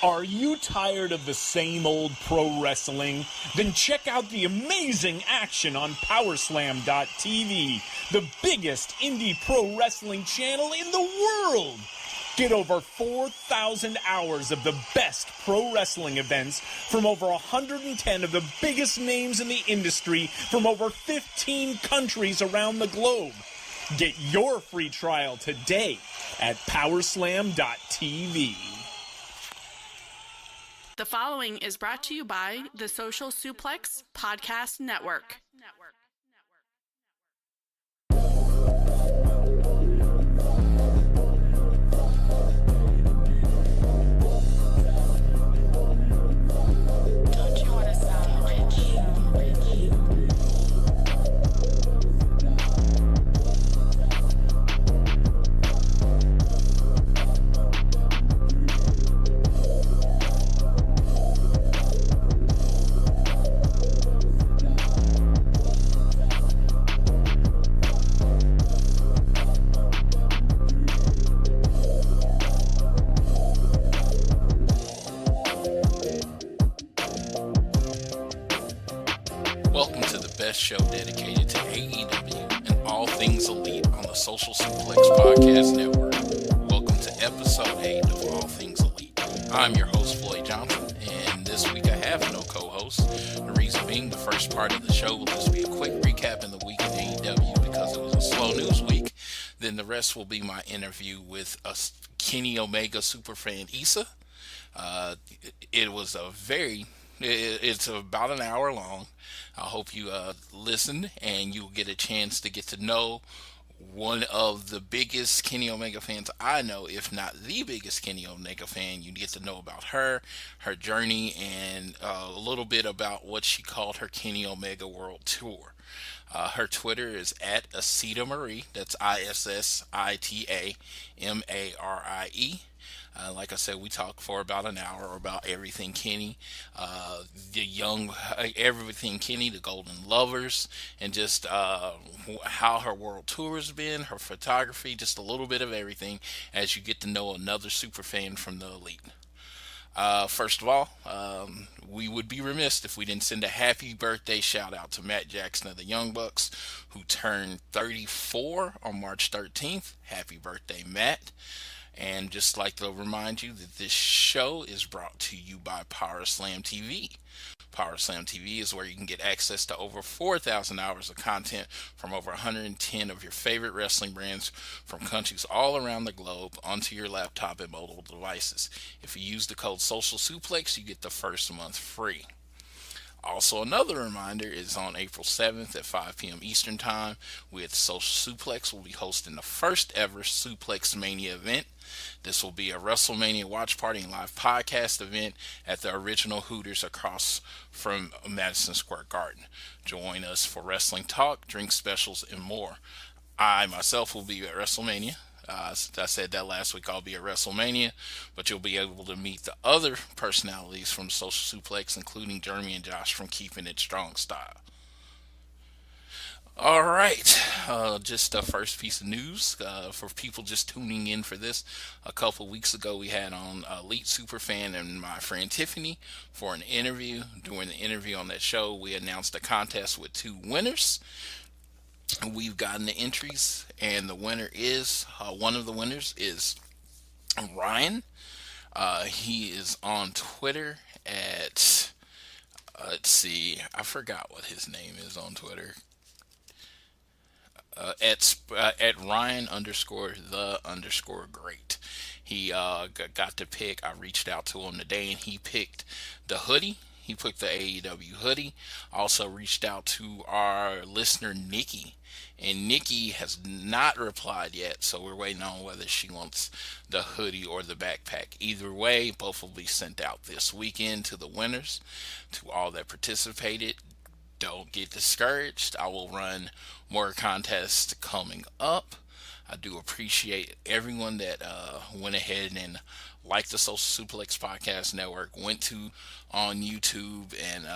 Are you tired of the same old pro wrestling? Then check out the amazing action on Powerslam.tv, the biggest indie pro wrestling channel in the world. Get over 4,000 hours of the best pro wrestling events from over 110 of the biggest names in the industry from over 15 countries around the globe. Get your free trial today at Powerslam.tv. The following is brought to you by the Social Suplex Podcast Network. Don't you want to sound rich? Welcome to the best show dedicated to AEW and all things elite on the Social Suplex Podcast Network. Welcome to episode 8 of All Things Elite. I'm your host, Floyd Johnson, and this week I have no co-host. The reason being, the first part of the show will just be a quick recap in the week in AEW because it was a slow news week. Then the rest will be my interview with Kenny Omega superfan Issa. It's about an hour long. I hope you listen and you'll get a chance to get to know one of the biggest Kenny Omega fans I know, if not the biggest Kenny Omega fan. You get to know about her journey, and a little bit about what she called her Kenny Omega World Tour. Her Twitter is at Isita Marie. That's ISSITAMARIE. Like I said, we talked for about an hour about everything Kenny, everything Kenny, the Golden Lovers, and just how her world tour has been, her photography, just a little bit of everything as you get to know another super fan from the Elite. First of all, we would be remiss if we didn't send a happy birthday shout out to Matt Jackson of the Young Bucks, who turned 34 on March 13th. Happy birthday, Matt. And just like to remind you that this show is brought to you by Powerslam TV. Powerslam TV is where you can get access to over 4,000 hours of content from over 110 of your favorite wrestling brands from countries all around the globe onto your laptop and mobile devices. If you use the code Social Suplex, you get the first month free. Also, another reminder is on April 7th at 5 p.m. Eastern Time with Social Suplex. We'll be hosting the first ever Suplex Mania event. This will be a WrestleMania watch party and live podcast event at the original Hooters across from Madison Square Garden. Join us for wrestling talk, drink specials, and more. I myself will be at WrestleMania. I said that last week. I'll be at WrestleMania, but you'll be able to meet the other personalities from Social Suplex, including Jeremy and Josh from Keeping It Strong Style. All right, just a first piece of news for people just tuning in for this. A couple weeks ago, we had on Elite Superfan and my friend Tiffany for an interview. During the interview on that show, we announced a contest with 2 winners. We've gotten the entries, and the winner is one of the winners is Ryan. He is on Twitter at let's see, I forgot what his name is on Twitter. At Ryan_the_great. He got to pick. I reached out to him today, and he picked the hoodie. He picked the AEW hoodie. Also reached out to our listener Nikki, and Nikki has not replied yet, so we're waiting on whether she wants the hoodie or the backpack. Either way, both will be sent out this weekend to the winners. To all that participated, don't get discouraged. I will run more contests coming up. I do appreciate everyone that went ahead and liked the Social Suplex Podcast Network, went to on YouTube and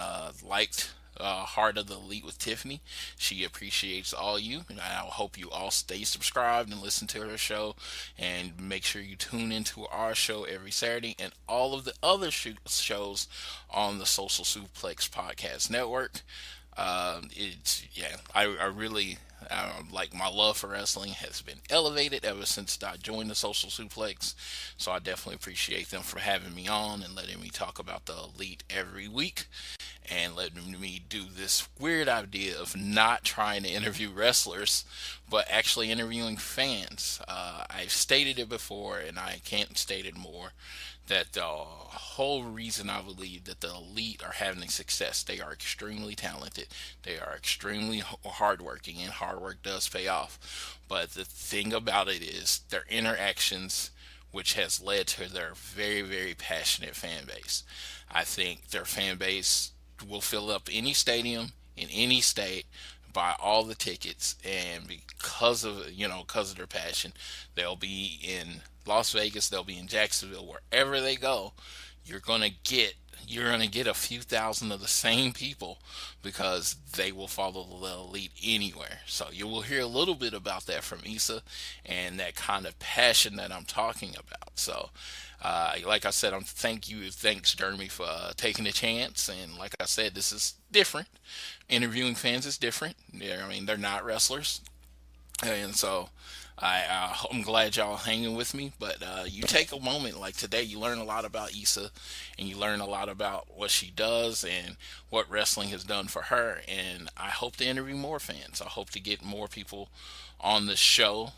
liked Heart of the Elite with Tiffany. She appreciates all you, and I hope you all stay subscribed and listen to her show. And make sure you tune into our show every Saturday and all of the other shows on the Social Suplex Podcast Network. It's yeah, I really like my love for wrestling has been elevated ever since I joined the Social Suplex. So I definitely appreciate them for having me on and letting me talk about the Elite every week and letting me do this weird idea of not trying to interview wrestlers, but actually interviewing fans. I've stated it before, and I can't state it more. That the whole reason I believe that the Elite are having success, they are extremely talented, they are extremely hardworking, and hard work does pay off. But the thing about it is their interactions, which has led to their very, very passionate fan base. I think their fan base will fill up any stadium in any state, buy all the tickets, and because of their passion, they'll be in Las Vegas, they'll be in Jacksonville, wherever they go. You're gonna get a few thousand of the same people because they will follow the Elite anywhere. So you will hear a little bit about that from Issa and that kind of passion that I'm talking about. So like I said, thanks Jeremy for taking a chance. And like I said, this is different. Interviewing fans is different. I mean, they're not wrestlers, and so I'm glad y'all hanging with me. But you take a moment like today, you learn a lot about Issa, and you learn a lot about what she does and what wrestling has done for her. And I hope to interview more fans. I hope to get more people on the show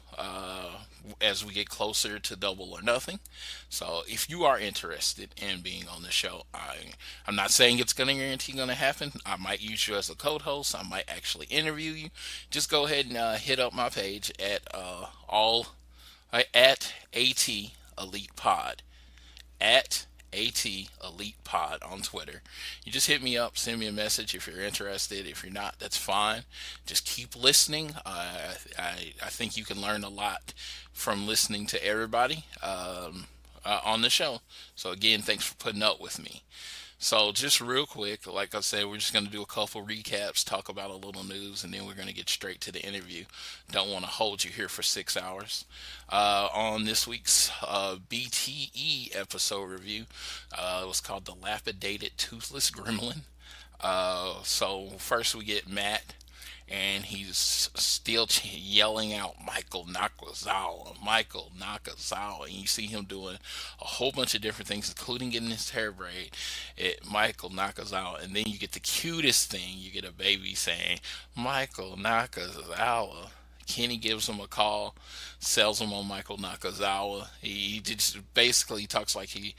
as we get closer to Double or Nothing. So if you are interested in being on the show, I'm not saying it's going to guarantee going to happen. I might use you as a co-host. I might actually interview you. Just go ahead and hit up my page at AT Elite Pod at AT Elite Pod on Twitter. You just hit me up, send me a message if you're interested. If you're not, that's fine. Just keep listening. I think you can learn a lot from listening to everybody on the show. So again, thanks for putting up with me. So just real quick, like I said, we're just going to do a couple recaps, talk about a little news, and then we're going to get straight to the interview. Don't want to hold you here for 6 hours. On this week's BTE episode review, it was called The Lapidated Toothless Gremlin. So first we get Matt, and he's still yelling out Michael Nakazawa, and you see him doing a whole bunch of different things, including getting his hair braid at Michael Nakazawa. And then you get the cutest thing, you get a baby saying Michael Nakazawa. Kenny gives him a call, sells him on Michael Nakazawa. He just basically talks like he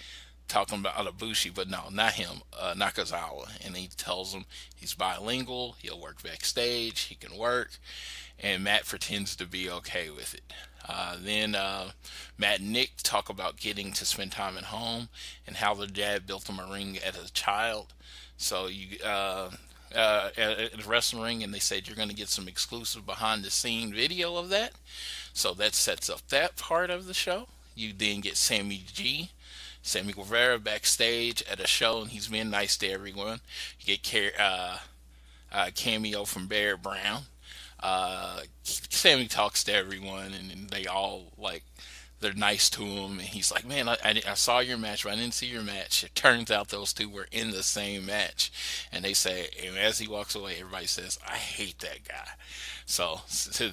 talking about Ibushi, but no, not him, Nakazawa. And he tells him he's bilingual, he'll work backstage, he can work, and Matt pretends to be okay with it. Then Matt and Nick talk about getting to spend time at home and how their dad built them a ring as a child. So you at the wrestling ring, and they said you're going to get some exclusive behind the scene video of that. So that sets up that part of the show. You then get Sammy Guevara backstage at a show, and he's being nice to everyone. You get cameo from Barrett Brown. Sammy talks to everyone, and they all they're nice to him. And he's like, "Man, I saw your match, but I didn't see your match." It turns out those two were in the same match, and they say, and as he walks away, everybody says, "I hate that guy." So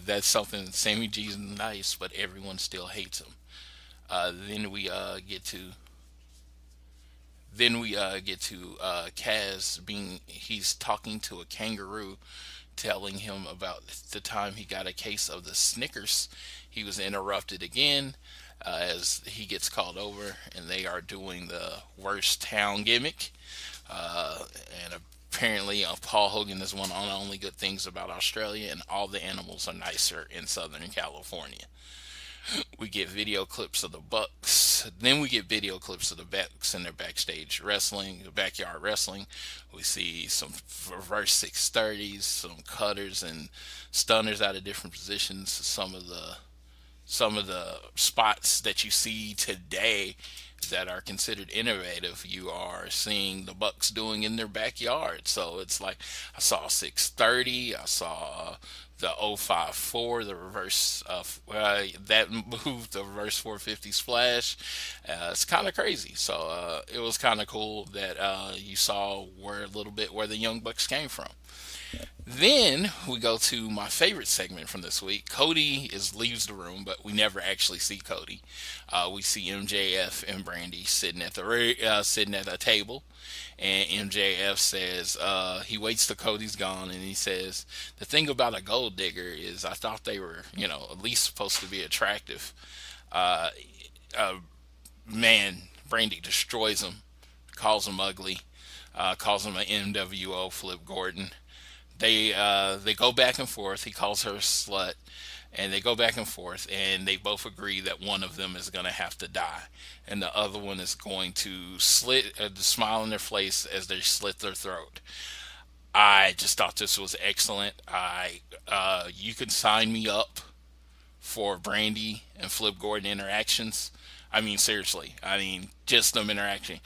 that's something. Sammy G's nice, but everyone still hates him. Then we get to Kaz he's talking to a kangaroo, telling him about the time he got a case of the Snickers. He was interrupted again as he gets called over, and they are doing the worst town gimmick. And apparently Paul Hogan is one of the only good things about Australia, and all the animals are nicer in Southern California. We get video clips of the Bucks. Then we get video clips of the Bucks in their backstage wrestling, backyard wrestling. We see some reverse 630s, some cutters and stunners out of different positions. Some of the spots that you see today that are considered innovative, you are seeing the Bucks doing in their backyard. So it's like I saw 630, I saw the 054, the reverse that move, the reverse 450 splash. It's kind of crazy. So it was kind of cool that you saw where a little bit where the Young Bucks came from. Then we go to my favorite segment from this week. Cody leaves the room, but we never actually see Cody. We see MJF and Brandy sitting at a table, and MJF says he waits till Cody's gone, and he says the thing about a gold digger is I thought they were at least supposed to be attractive. Uh, uh, Man, Brandy destroys him, calls him ugly, calls him an NWO Flip Gordon. They go back and forth. He calls her a slut, and they go back and forth, and they both agree that one of them is going to have to die, and the other one is going to slit the smile on their face as they slit their throat. I just thought this was excellent. You could sign me up for Brandy and Flip Gordon interactions. I mean, seriously. I mean, just them interacting.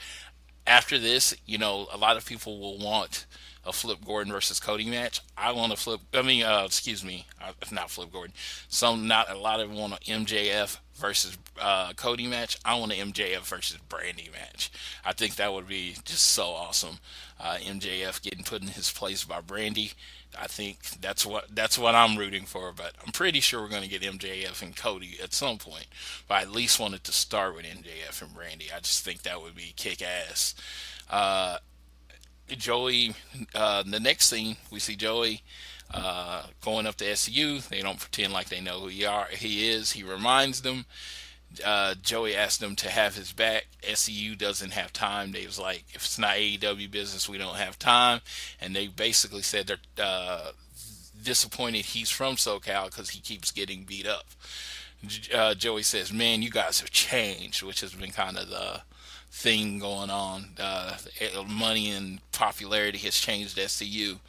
After this, a lot of people will want a Flip Gordon versus Cody match. I want a excuse me, not Flip Gordon. Not a lot of them want an MJF versus Cody match. I want an MJF versus Brandy match. I think that would be just so awesome. MJF getting put in his place by Brandy. I think that's what I'm rooting for. But I'm pretty sure we're going to get MJF and Cody at some point. But I at least wanted to start with MJF and Brandy. I just think that would be kick ass. Joey, the next scene, we see Joey going up to SCU. They don't pretend like they know who he is. He reminds them. Joey asked them to have his back. SCU doesn't have time. They was like, if it's not AEW business, we don't have time. And they basically said they're disappointed he's from SoCal because he keeps getting beat up. Joey says, man, you guys have changed, which has been kind of the thing going on. Money and popularity has changed SCU.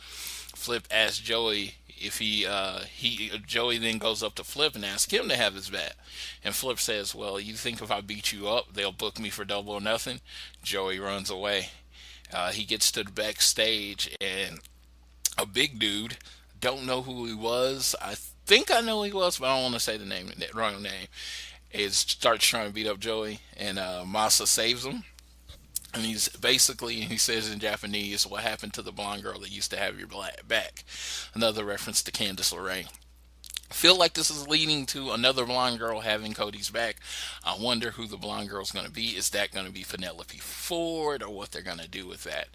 Flip asks Joey if Joey then goes up to Flip and asks him to have his back. And Flip says, well, you think if I beat you up, they'll book me for Double or Nothing? Joey runs away. He gets to the backstage, and a big dude, don't know who he was. I think I know who he was, but I don't want to say the wrong name. Starts trying to beat up Joey, and Masa saves him. And he says in Japanese, what happened to the blonde girl that used to have your back? Another reference to Candice LeRae. I feel like this is leading to another blonde girl having Cody's back. I wonder who the blonde girl is going to be. Is that going to be Penelope Ford, or what they're going to do with that?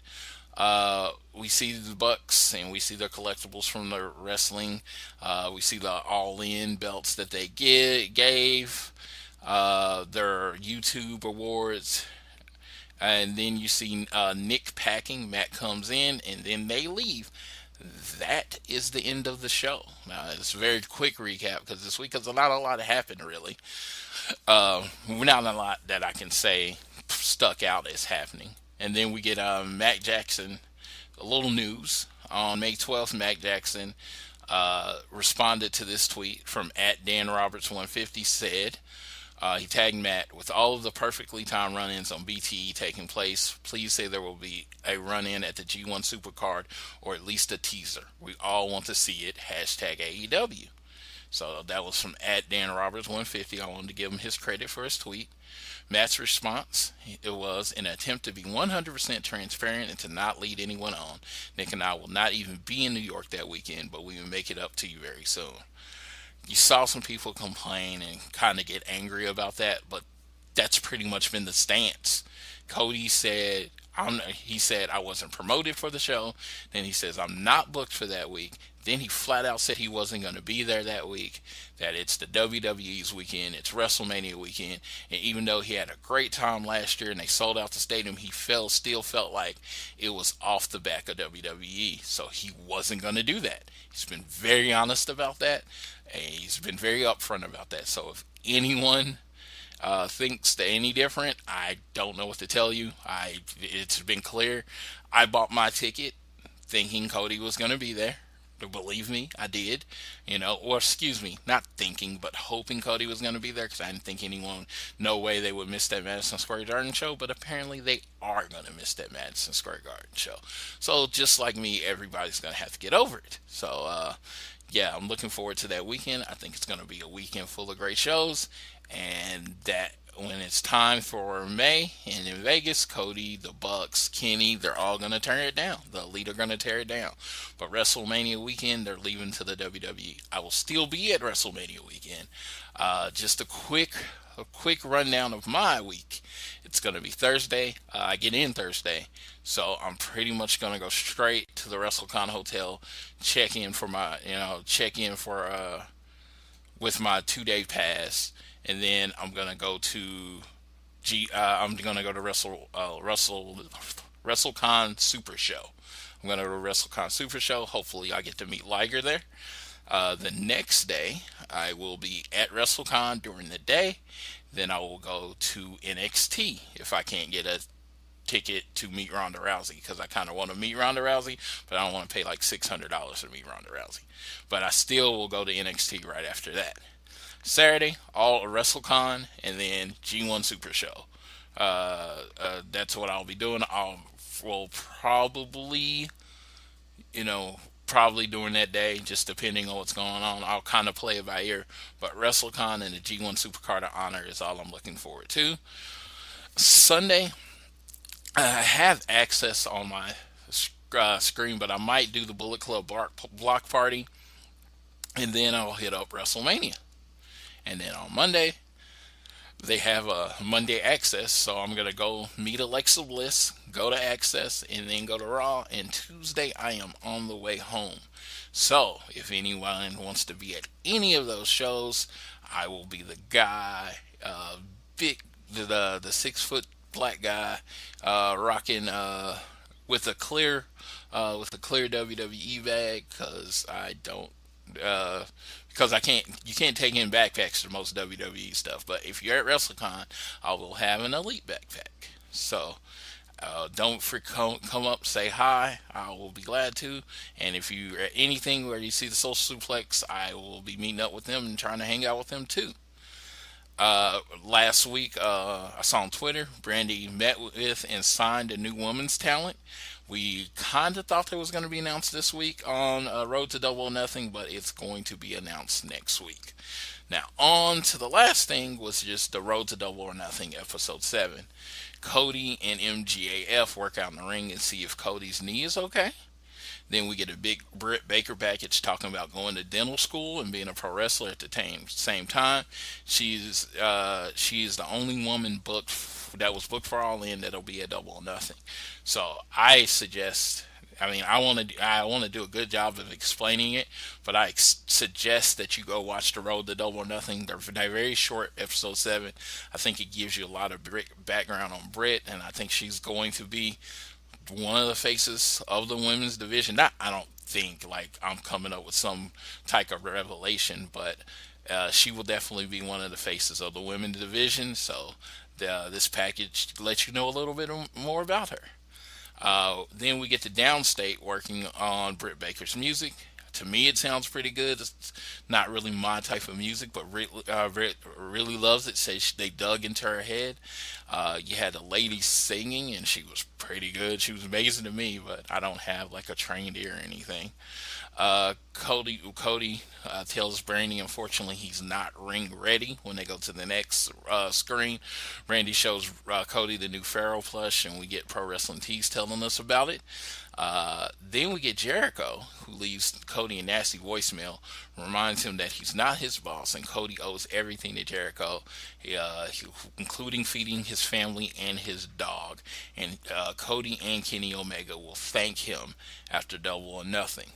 We see the Bucks, and we see their collectibles from the wrestling. We see the all-in belts that they gave, their YouTube awards. And then you see Nick packing. Matt comes in, and then they leave. That is the end of the show. Now, it's a very quick recap because this week has not a lot happened, really. Not a lot that I can say stuck out as happening. And then we get Mac Jackson, a little news. On May 12th, Mac Jackson responded to this tweet from @DanRoberts150, said, he tagged Matt, with all of the perfectly timed run-ins on BTE taking place, please say there will be a run-in at the G1 Supercard, or at least a teaser. We all want to see it. #AEW. So that was from @DanRoberts150. I wanted to give him his credit for his tweet. Matt's response, it was an attempt to be 100% transparent and to not lead anyone on. Nick and I will not even be in New York that weekend, but we will make it up to you very soon. You saw some people complain and kind of get angry about that, but that's pretty much been the stance. Cody said, I wasn't promoted for the show. Then he says, I'm not booked for that week. Then he flat out said he wasn't going to be there that week, that it's the WWE's weekend, it's WrestleMania weekend, and even though he had a great time last year and they sold out the stadium, he still felt like it was off the back of WWE, so he wasn't going to do that. He's been very honest about that, and he's been very upfront about that. So if anyone thinks any different, I don't know what to tell you. It's been clear. I bought my ticket thinking Cody was going to be there. Believe me, I did. Or excuse me, not thinking, but hoping Cody was going to be there because I didn't think no way they would miss that Madison Square Garden show. But apparently they are going to miss that Madison Square Garden show. So just like me, everybody's going to have to get over it. So, yeah, I'm looking forward to that weekend. I think it's going to be a weekend full of great shows. And that when it's time for May and in Vegas, Cody, the Bucks, Kenny, they're all going to turn it down. The Elite are going to tear it down. But WrestleMania weekend, they're leaving to the WWE. I will still be at WrestleMania weekend. Just a quick rundown of my week. It's going to be Thursday. I get in Thursday. So I'm pretty much going to go straight to the WrestleCon hotel, check in for with my 2-day pass. And then I'm gonna go to WrestleCon Super Show. I'm gonna go to WrestleCon Super Show. Hopefully, I get to meet Liger there. The next day, I will be at WrestleCon during the day. Then I will go to NXT if I can't get a ticket to meet Ronda Rousey, because I kind of want to meet Ronda Rousey, but I don't want to pay like $600 to meet Ronda Rousey. But I still will go to NXT right after that. Saturday, all WrestleCon, and then G1 Super Show. That's what I'll be doing. Will probably during that day, just depending on what's going on. I'll kind of play it by ear. But WrestleCon and the G1 Supercard of Honor is all I'm looking forward to. Sunday, I have access on my screen, but I might do the Bullet Club block party, and then I'll hit up WrestleMania. And then on Monday, they have a Monday Access, so I'm going to go meet Alexa Bliss, go to Access, and then go to Raw. And Tuesday, I am on the way home. So, if anyone wants to be at any of those shows, I will be the guy, the 6-foot black guy, rocking with a clear WWE bag, because you can't take in backpacks for most WWE stuff. But if you're at WrestleCon, I will have an Elite backpack. So don't come up, say hi. I will be glad to. And if you're at anything where you see the Social Suplex, I will be meeting up with them and trying to hang out with them too. Last week, I saw on Twitter, Brandy met with and signed a new women's talent. We kind of thought it was going to be announced this week on Road to Double or Nothing, but it's going to be announced next week. Now, on to the last thing was just the Road to Double or Nothing episode 7. Cody and MJF work out in the ring and see if Cody's knee is okay. Then we get a big Britt Baker package talking about going to dental school and being a pro wrestler at the same time. She's the only woman that was booked for All In that'll be a Double or Nothing. So I suggest, I want to do a good job of explaining it, but I suggest that you go watch the Road to Double or Nothing. They're very short, episode 7. I think it gives you a lot of background on Britt, and I think she's going to be one of the faces of the women's division. I don't think like I'm coming up with some type of revelation, but she will definitely be one of the faces of the women's division. So this package lets you know a little bit more about her. Then we get to Downstate working on Britt Baker's music. To me, it sounds pretty good. It's not really my type of music, but Rick really loves it. Says they dug into her head. You had a lady singing, and she was pretty good. She was amazing to me, but I don't have like a trained ear or anything. Cody tells Brandy, unfortunately, he's not ring ready when they go to the next screen. Brandy shows Cody the new Pharaoh plush, and we get Pro Wrestling Tees telling us about it. Then we get Jericho, who leaves Cody a nasty voicemail, reminds him that he's not his boss, and Cody owes everything to Jericho, including feeding his family and his dog. And Cody and Kenny Omega will thank him after Double or Nothing.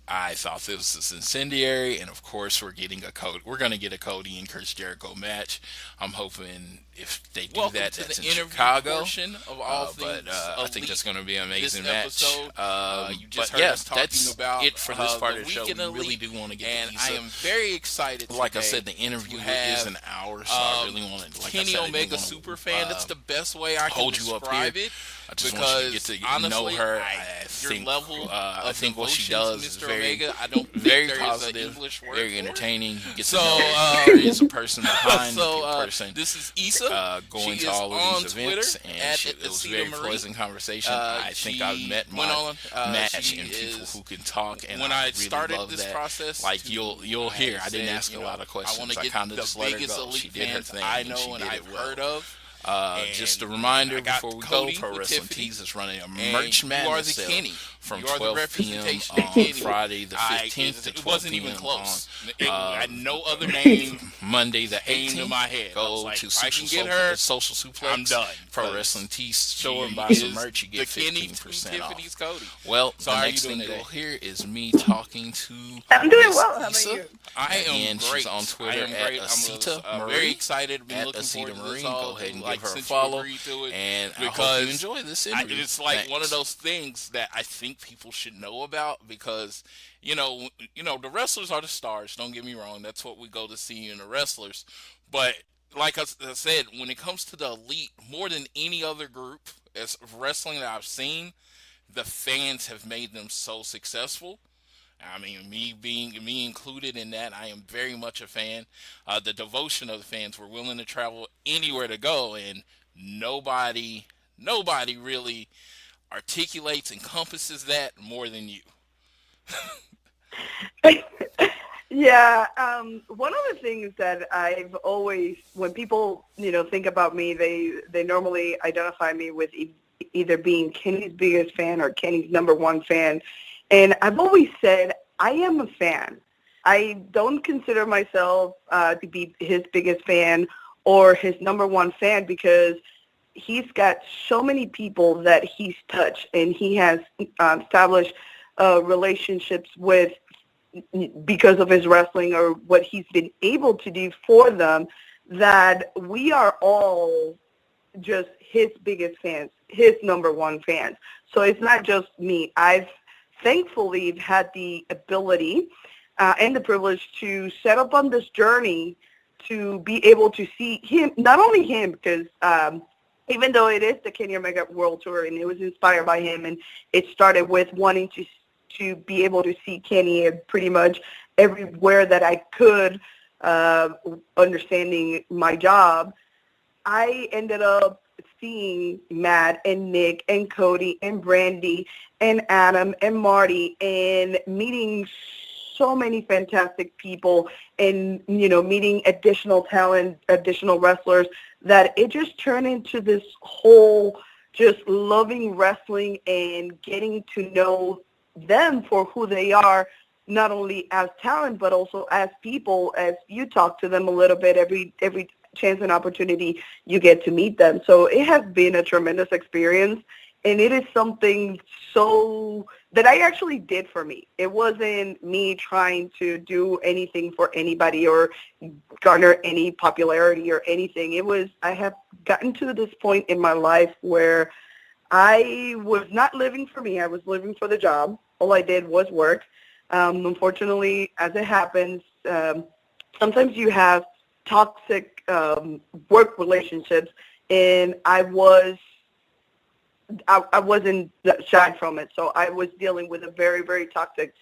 I thought this was incendiary, and of course we're going to get a Cody and Chris Jericho match. I'm hoping if they do that's in Chicago. Of all things, but I think that's going to be an amazing match. You just heard us talking about it for this part of the show. We Elite, really do want to get and these. I am very excited. Like I said, the interview is an hour, so I really want to. Like Kenny Omega super fan. That's the best way I can hold you up here. describe it. I just because want you to get to honestly, know her. level I of think what she devotion does to is Mr. very, Omega, I don't think very there is positive, an English word very for it. entertaining. You get to So, know there is a person behind the person. This is Issa. Going She to is all of on these Twitter events, and it was a very Marie. pleasant conversation. I think I've met my match in people who can talk, and when I I really started love this that. process, Like you'll hear, I didn't ask a lot of questions. I kind of just let her go. She did her thing, I and know she and did I've it well. heard of. Just a reminder before we go, Cody Pro with Wrestling Tiffany, Tees is running a and merch you are madness the sale Kenny. from You are the 12 p.m. representation of on Kenny. Friday the 15th to It 12 wasn't p.m. even close. on No other name Monday the came 18th. to my head. Go like, to if I can get her, Social Suplex I'm done. Pro Wrestling Tees store and buy She some is merch. You get the Kenny 15% to off. Tiffany's Cody. Well, So the how are next you thing doing you'll today? hear is me talking to I'm doing Miss well. How about Issa. you? I am Again, great. she's on Twitter I am at great. Asita I'm Marie. very excited. Been At looking Asita forward to Marie. this all. Go ahead and Like, give her a since you follow. agreed to it, And I hope because you enjoy this interview. it's like one of Thanks. those things that I think people should know about because you know the wrestlers are the stars. Don't get me wrong. That's what we go to see in the wrestlers. But like I said, when it comes to the elite, more than any other group as wrestling that I've seen, the fans have made them so successful. I mean, me included in that, I am very much a fan. The devotion of the fans, were willing to travel anywhere to go, and nobody really articulates, encompasses that more than you. Yeah, one of the things that I've always, when people, think about me, they normally identify me with either being Kenny's biggest fan or Kenny's number one fan. And I've always said, I am a fan. I don't consider myself to be his biggest fan or his number one fan because he's got so many people that he's touched and he has established relationships with because of his wrestling or what he's been able to do for them, that we are all just his biggest fans, his number one fans. So it's not just me. I've thankfully had the ability and the privilege to set up on this journey to be able to see him, not only him, because even though it is the Kenny Omega World Tour and it was inspired by him and it started with wanting to be able to see Kenny pretty much everywhere that I could, understanding my job, I ended up seeing Matt and Nick and Cody and Brandy and Adam and Marty and meeting so many fantastic people and, meeting additional talent, additional wrestlers, that it just turned into this whole just loving wrestling and getting to know them for who they are, not only as talent, but also as people, as you talk to them a little bit every chance and opportunity you get to meet them. So it has been a tremendous experience, and it is something so that I actually did for me. It wasn't me trying to do anything for anybody or garner any popularity or anything. It was, I have gotten to this point in my life where I was not living for me. I was living for the job. All I did was work. Unfortunately, as it happens, sometimes you have toxic work relationships, and I wasn't shy from it. So I was dealing with a very, very toxic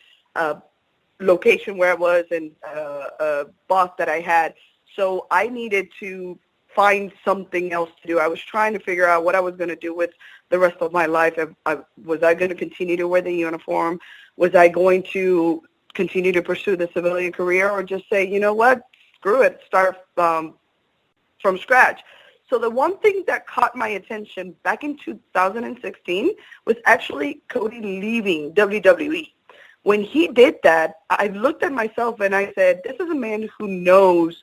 location where I was and a boss that I had. So I needed to find something else to do. I was trying to figure out what I was going to do with the rest of my life. Was I going to continue to wear the uniform? Was I going to continue to pursue the civilian career, or just say, you know what, screw it, start from scratch? So the one thing that caught my attention back in 2016 was actually Cody leaving WWE. When he did that, I looked at myself and I said, this is a man who knows,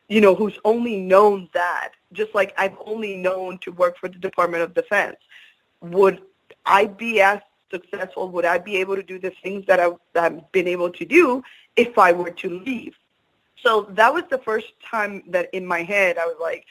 who's only known that, just like I've only known to work for the Department of Defense. Would I be as successful? Would I be able to do the things that I've been able to do if I were to leave? So that was the first time that in my head I was like,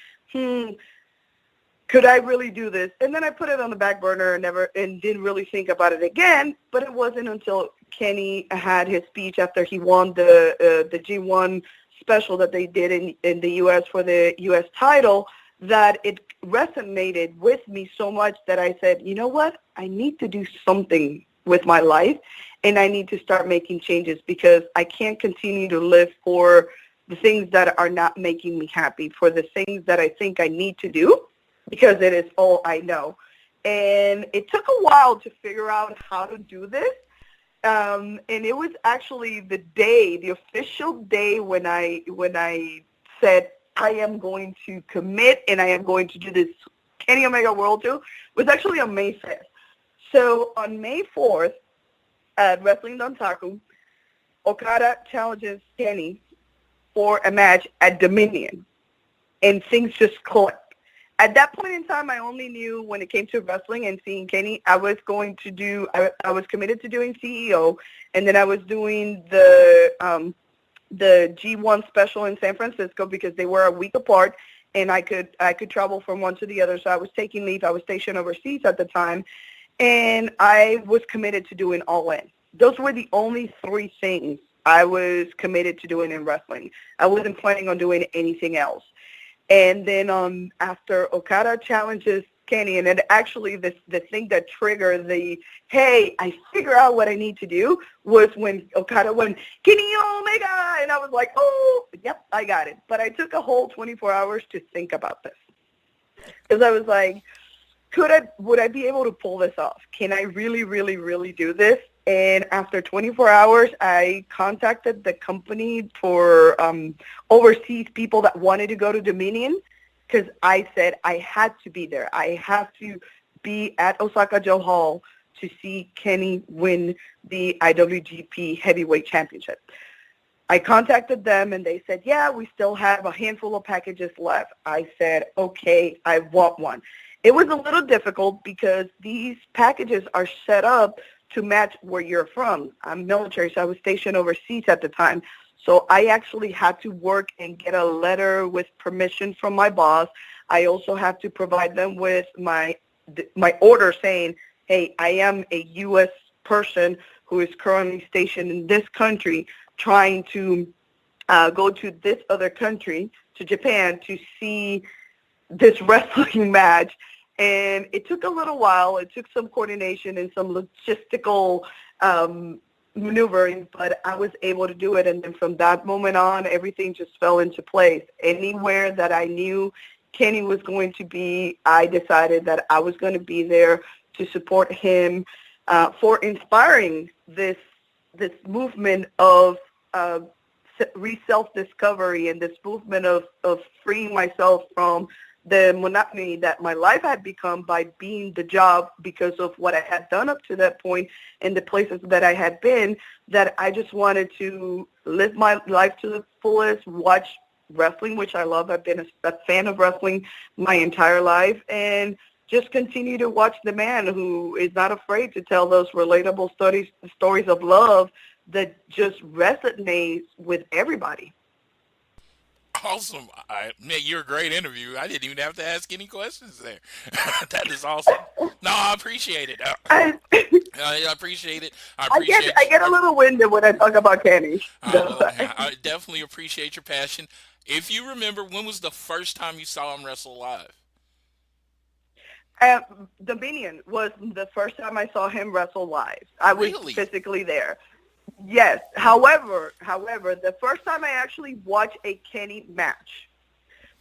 could I really do this? And then I put it on the back burner and didn't really think about it again. But it wasn't until Kenny had his speech after he won the G1 special that they did in the U.S. for the U.S. title that it resonated with me so much that I said, you know what? I need to do something with my life, and I need to start making changes because I can't continue to live for the things that are not making me happy, for the things that I think I need to do, because it is all I know. And it took a while to figure out how to do this. And it was actually the official day when I said I am going to commit and I am going to do this Kenny Omega World Tour, was actually on May 5th. So on May 4th at Wrestling Dontaku, Okada challenges Kenny for a match at Dominion, and things just clicked. At that point in time, I only knew when it came to wrestling and seeing Kenny, I was committed to doing CEO, and then I was doing the G1 special in San Francisco because they were a week apart, and I could travel from one to the other. So I was taking leave. I was stationed overseas at the time, and I was committed to doing All In. Those were the only three things I was committed to doing in wrestling. I wasn't planning on doing anything else. And then after Okada challenges Kenny, and then actually the thing that triggered the, hey, I figure out what I need to do, was when Okada went, Kenny Omega, and I was like, oh, yep, I got it. But I took a whole 24 hours to think about this. Because I was like, would I be able to pull this off? Can I really, really, really do this? And after 24 hours, I contacted the company for overseas people that wanted to go to Dominion, because I said I had to be there. I have to be at Osaka-jo Hall to see Kenny win the IWGP Heavyweight Championship. I contacted them, and they said, yeah, we still have a handful of packages left. I said, okay, I want one. It was a little difficult because these packages are set up to match where you're from. I'm military, so I was stationed overseas at the time. So I actually had to work and get a letter with permission from my boss. I also have to provide them with my order saying, hey, I am a U.S. person who is currently stationed in this country trying to go to this other country, to Japan, to see this wrestling match. And it took a little while. It took some coordination and some logistical maneuvering, but I was able to do it. And then from that moment on, everything just fell into place. Anywhere that I knew Kenny was going to be, I decided that I was going to be there to support him for inspiring this movement of self-discovery and this movement of freeing myself from the monotony that my life had become by being the job because of what I had done up to that point and the places that I had been, that I just wanted to live my life to the fullest, watch wrestling, which I love. I've been a fan of wrestling my entire life, and just continue to watch the man who is not afraid to tell those relatable stories of love that just resonates with everybody. Awesome. Man, you're a great interview. I didn't even have to ask any questions there. That is awesome. No, I appreciate it. I appreciate it. I get a little winded when I talk about Kenny. I definitely appreciate your passion. If you remember, when was the first time you saw him wrestle live? Dominion was the first time I saw him wrestle live. I was Really? physically there. Yes. However, the first time I actually watched a Kenny match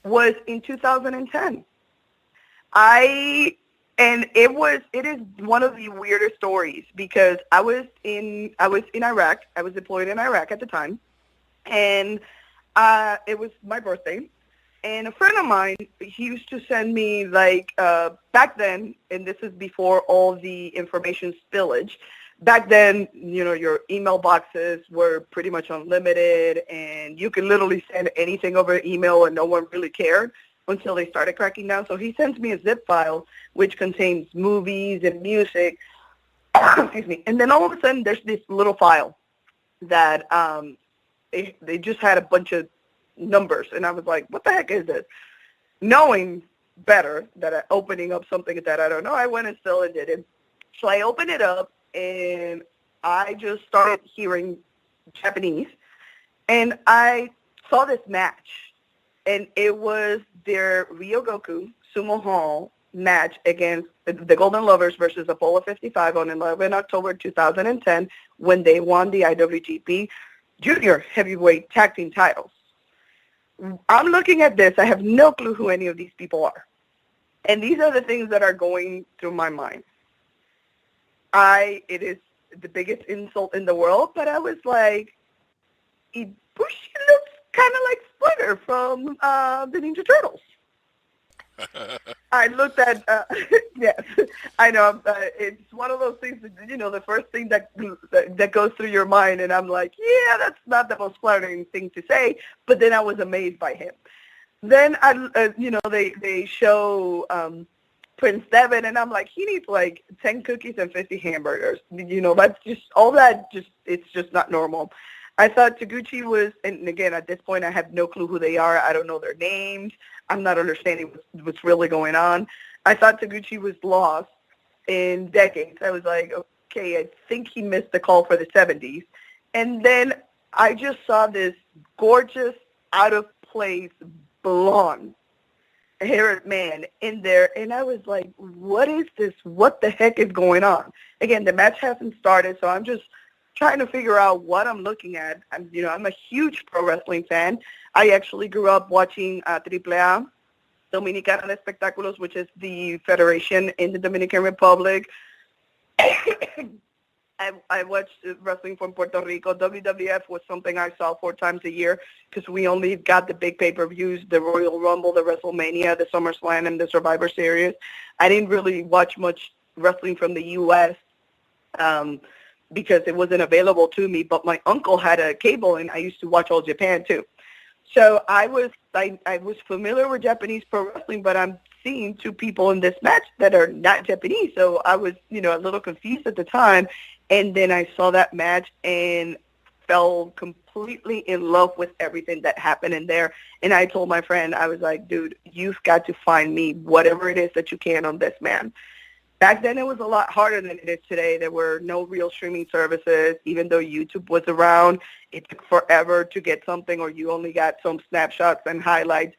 was in 2010. It is one of the weirdest stories because I was in Iraq. I was deployed in Iraq at the time, and it was my birthday. And a friend of mine, he used to send me back then, and this is before all the information spillage. Back then, your email boxes were pretty much unlimited, and you could literally send anything over email, and no one really cared until they started cracking down. So he sends me a zip file, which contains movies and music. Excuse me. And then all of a sudden, there's this little file that they just had a bunch of numbers, and I was like, what the heck is this? Knowing better that opening up something that I don't know, I went and still and did it. So I opened it up, and I just started hearing Japanese, and I saw this match, and it was their Ryogoku Sumo Hall match against the Golden Lovers versus Apollo 55 on 11 October 2010 when they won the IWGP Junior Heavyweight Tag Team titles. I'm looking at this. I have no clue who any of these people are. And these are the things that are going through my mind. It is the biggest insult in the world, but I was like, Ibushi looks kind of like Splinter from the Ninja Turtles. I looked at, yes, I know, it's one of those things that, the first thing that goes through your mind, and I'm like, yeah, that's not the most flattering thing to say, but then I was amazed by him. Then, they show Prince Devitt, and I'm like, he needs like 10 cookies and 50 hamburgers. That's just, all that, it's just not normal. I thought Taguchi was, and again, at this point, I have no clue who they are. I don't know their names. I'm not understanding what's really going on. I thought Taguchi was lost in decades. I was like, okay, I think he missed the call for the 70s. And then I just saw this gorgeous, out-of-place, blonde-haired man in there, and I was like, what is this? What the heck is going on? Again, the match hasn't started, so I'm just trying to figure out what I'm looking at. I'm a huge pro wrestling fan. I actually grew up watching AAA, Dominicana de Espectáculos, which is the federation in the Dominican Republic. I watched wrestling from Puerto Rico. WWF was something I saw 4 times a year because we only got the big pay-per-views, the Royal Rumble, the WrestleMania, the SummerSlam, and the Survivor Series. I didn't really watch much wrestling from the U.S., because it wasn't available to me, but my uncle had a cable, and I used to watch All Japan too. So I was familiar with Japanese pro wrestling, but I'm seeing 2 people in this match that are not Japanese. So I was, a little confused at the time, and then I saw that match and fell completely in love with everything that happened in there. And I told my friend, I was like, dude, you've got to find me whatever it is that you can on this man. Back then, it was a lot harder than it is today. There were no real streaming services. Even though YouTube was around, it took forever to get something, or you only got some snapshots and highlights.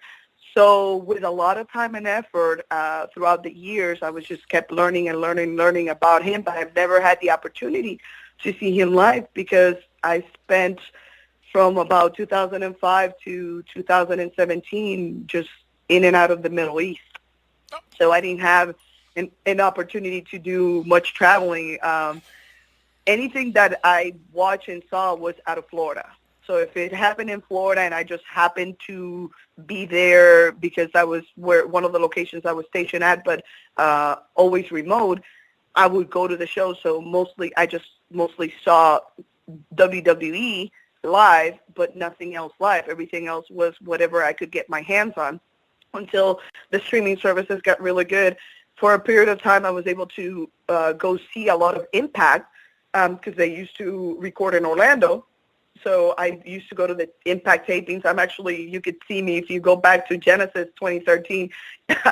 So with a lot of time and effort throughout the years, I was just kept learning about him, but I've never had the opportunity to see him live because I spent from about 2005 to 2017 just in and out of the Middle East. So I didn't have an opportunity to do much traveling. Anything that I watched and saw was out of Florida. So if it happened in Florida and I just happened to be there because that was one of the locations I was stationed at, but always remote, I would go to the show. So I just mostly saw WWE live, but nothing else live. Everything else was whatever I could get my hands on until the streaming services got really good. For a period of time, I was able to go see a lot of Impact because they used to record in Orlando. So I used to go to the Impact tapings. You could see me if you go back to Genesis 2013.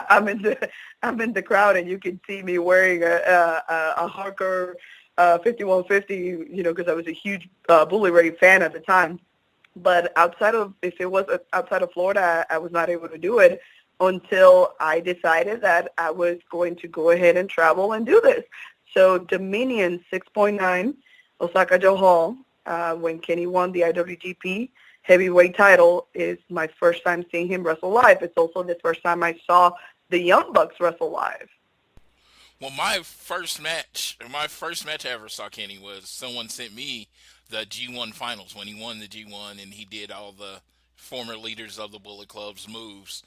I'm in the crowd, and you can see me wearing a Harker 5150. Because I was a huge Bully Ray fan at the time. But if it was outside of Florida, I was not able to do it until I decided that I was going to go ahead and travel and do this. So Dominion 6.9, Osaka Joe Hall, when Kenny won the IWGP heavyweight title, is my first time seeing him wrestle live. It's also the first time I saw the Young Bucks wrestle live. Well, my first match I ever saw Kenny was someone sent me the G1 finals when he won the G1 and he did all the former leaders of the Bullet Club's moves.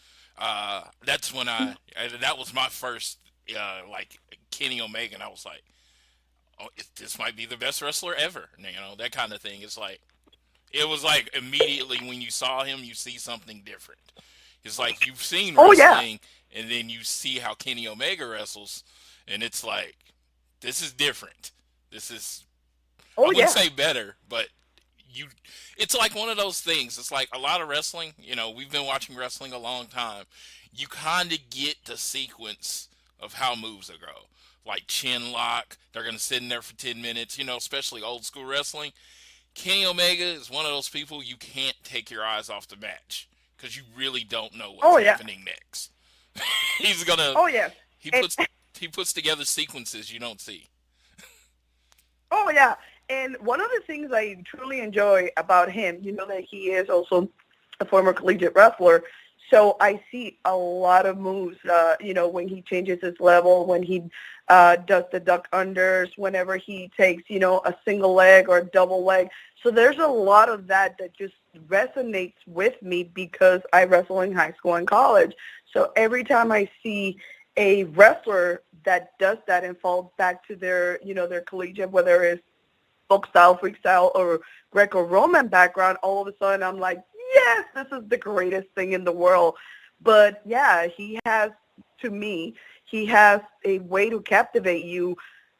That's when that was my first, Kenny Omega, and I was like, oh, this might be the best wrestler ever, that kind of thing. It was like immediately when you saw him, you see something different. It's like you've seen wrestling, and then you see how Kenny Omega wrestles, and it's like, this is different. This is, I wouldn't say better, but it's like one of those things. It's like a lot of wrestling, we've been watching wrestling a long time. You kind of get the sequence of how moves will go. Like chin lock, they're going to sit in there for 10 minutes, especially old school wrestling. Kenny Omega is one of those people you can't take your eyes off the match because you really don't know what's happening next. He's going to He And, puts together sequences you don't see. oh, yeah. And one of the things I truly enjoy about him, that he is also a former collegiate wrestler. So I see a lot of moves, when he changes his level, when he does the duck unders, whenever he takes, a single leg or a double leg. So there's a lot of that just resonates with me because I wrestle in high school and college. So every time I see a wrestler that does that and falls back to their, their collegiate, whether it's folk style, freak style, or Greco-Roman background, all of a sudden I'm like, yes, this is the greatest thing in the world. But yeah, he has a way to captivate you,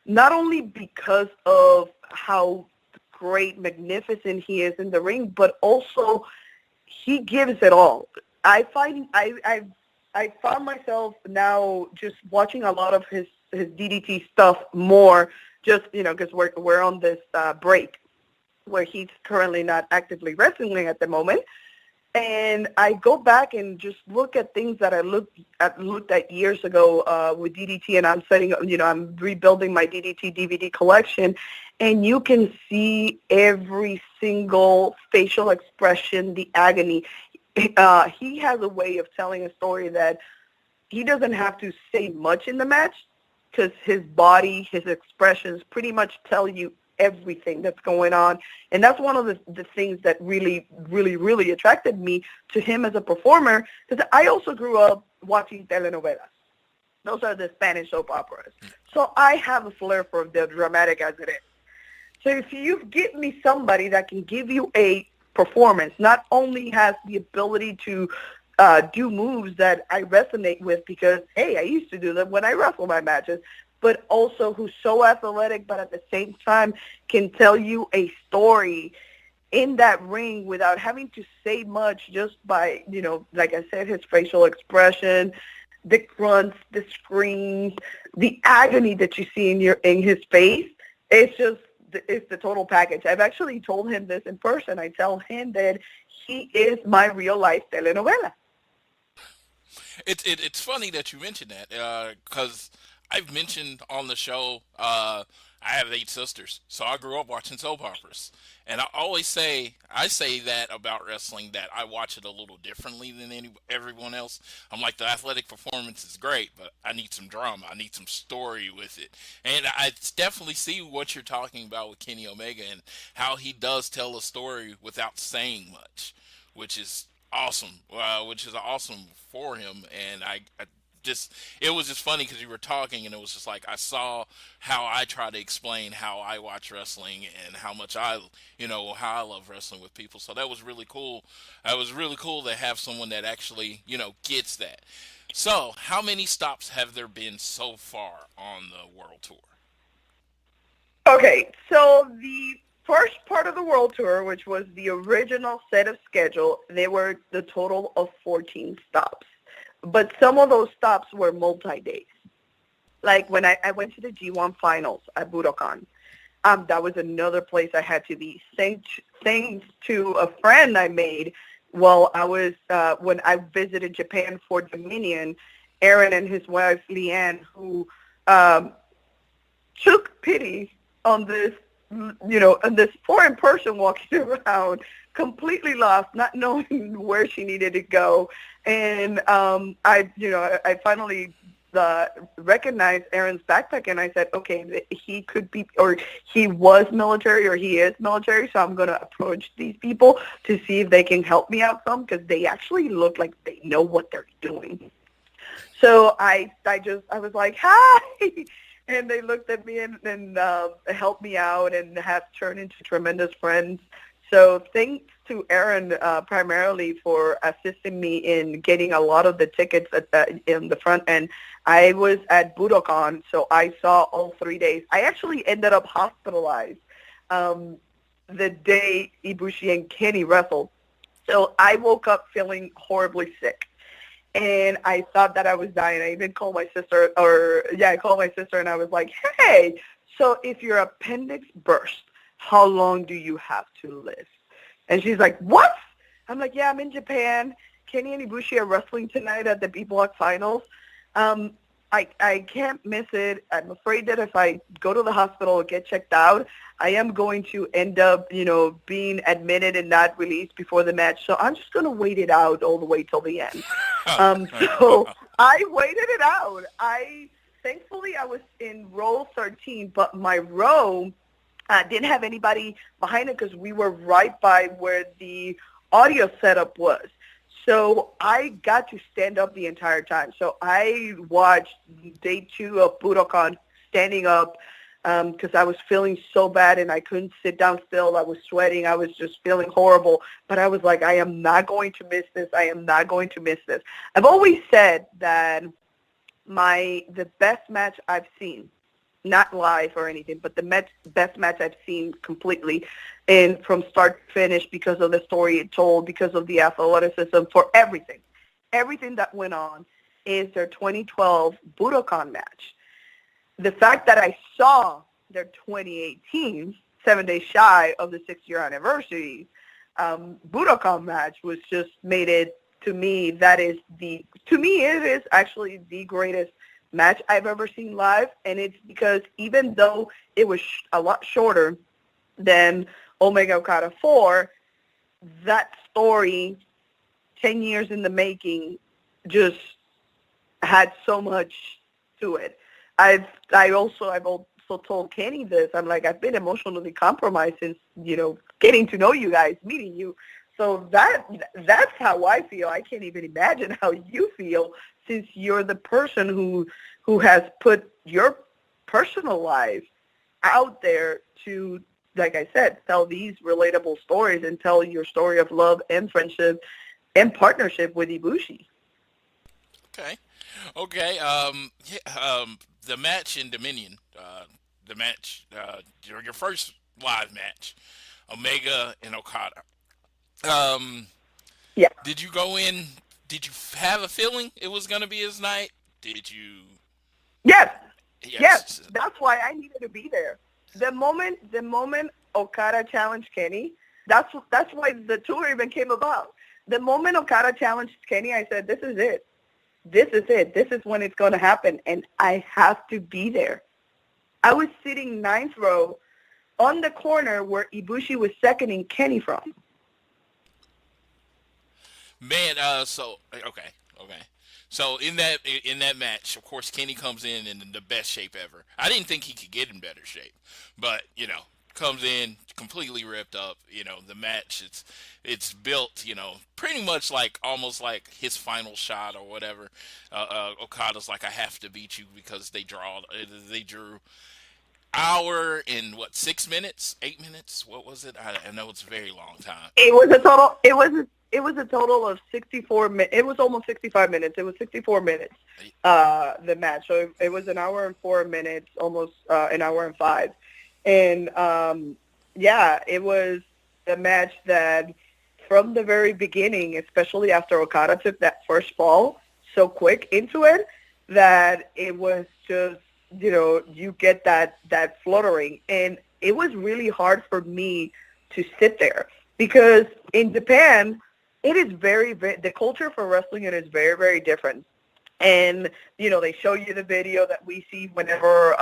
not only because of how great, magnificent he is in the ring, but also he gives it all. I found myself now just watching a lot of his DDT stuff more, just because we're on this break where he's currently not actively wrestling at the moment. And I go back and just look at things that I looked at years ago with DDT, and I'm I'm rebuilding my DDT DVD collection, and you can see every single facial expression, the agony. He has a way of telling a story that he doesn't have to say much in the match because his body, his expressions pretty much tell you everything that's going on. And that's one of the things that really, really, really attracted me to him as a performer, because I also grew up watching telenovelas. Those are the Spanish soap operas. So I have a flair for the dramatic as it is. So if you give me somebody that can give you a performance, not only has the ability to do moves that I resonate with because, hey, I used to do them when I wrestle my matches, but also who's so athletic, but at the same time can tell you a story in that ring without having to say much, just by, like I said, his facial expression, the grunts, the screams, the agony that you see in his face. It's the total package. I've actually told him this in person. I tell him that he is my real life telenovela. It's funny that you mentioned that because I've mentioned on the show I have 8 sisters, so I grew up watching soap operas, and I say that about wrestling, that I watch it a little differently than everyone else. I'm like, the athletic performance is great, but I need some drama, I need some story with it, and I definitely see what you're talking about with Kenny Omega and how he does tell a story without saying much, which is awesome, for him. And I just, it was just funny because you were talking, and it was just like I saw how I try to explain how I watch wrestling and how much how I love wrestling with people. So that was really cool. It was really cool to have someone that actually gets that. So how many stops have there been so far on the world tour? Okay, so the first part of the world tour, which was the original set of schedule, there were the total of 14 stops. But some of those stops were multi-days. Like when I went to the G1 finals at Budokan, that was another place I had to be. Thanks to a friend I made while I was, when I visited Japan for Dominion, Aaron and his wife, Leanne, who took pity on this, on this foreign person walking around, completely lost, not knowing where she needed to go. And I finally recognized Aaron's backpack, and I said, okay, he could be, or he was military, or he is military, so I'm going to approach these people to see if they can help me out some, because they actually look like they know what they're doing. So I was like, hi! And they looked at me and helped me out and have turned into tremendous friends. So thanks to Aaron primarily for assisting me in getting a lot of the tickets in the front end. I was at Budokan, so I saw all 3 days. I actually ended up hospitalized the day Ibushi and Kenny wrestled. So I woke up feeling horribly sick. And I thought that I was dying. I even called my sister, I called my sister, and I was like, hey, so if your appendix bursts, how long do you have to live? And she's like, what? I'm like, I'm in Japan. Kenny and Ibushi are wrestling tonight at the B-Block finals. I can't miss it. I'm afraid that if I go to the hospital or get checked out, I am going to end up, being admitted and not released before the match. So I'm just going to wait it out all the way till the end. So I waited it out. Thankfully, I was in row 13, but my row didn't have anybody behind it because we were right by where the audio setup was. So I got to stand up the entire time. So I watched day 2 of Budokan standing up because I was feeling so bad and I couldn't sit down still. I was sweating. I was just feeling horrible. But I was like, I am not going to miss this. I am not going to miss this. I've always said that the best match I've seen, not live or anything, but the best match I've seen completely and from start to finish because of the story it told, because of the athleticism, for everything that went on, is their 2012 Budokan match. The fact that I saw their 2018, 7 days shy of the 6-year anniversary, Budokan match was just made it, to me, it is actually the greatest match I've ever seen live, and it's because even though it was a lot shorter than Omega Okada 4, that story, 10 years in the making, just had so much to it. I've also told Kenny this. I'm like, I've been emotionally compromised since, getting to know you guys, meeting you. So that's how I feel. I can't even imagine how you feel, since you're the person who has put your personal life out there to, like I said, tell these relatable stories and tell your story of love and friendship and partnership with Ibushi. Okay. The match in Dominion, your first live match, Omega and Okada. Yeah. Did you go in? Did you have a feeling it was going to be his night? Did you? Yes. That's why I needed to be there. The moment Okada challenged Kenny, that's why the tour even came about. The moment Okada challenged Kenny, I said, "This is it. This is it. This is when it's going to happen, and I have to be there." I was sitting 9th row on the corner where Ibushi was seconding Kenny from. Man, so in that match, of course, Kenny comes in the best shape ever. I didn't think he could get in better shape, but comes in completely ripped up. The match it's built, pretty much almost like his final shot or whatever. Okada's like, I have to beat you because they drew hour in 6 minutes, 8 minutes. What was it? I know it's a very long time. It was a total of 64 minutes. It was almost 65 minutes. It was 64 minutes, the match. So it was an hour and 4 minutes, almost an hour and 5. And, it was a match that from the very beginning, especially after Okada took that first fall so quick into it, that it was just, you get that fluttering. And it was really hard for me to sit there because in Japan, it is very, very, the culture for wrestling, it is very, very different. And, they show you the video that we see whenever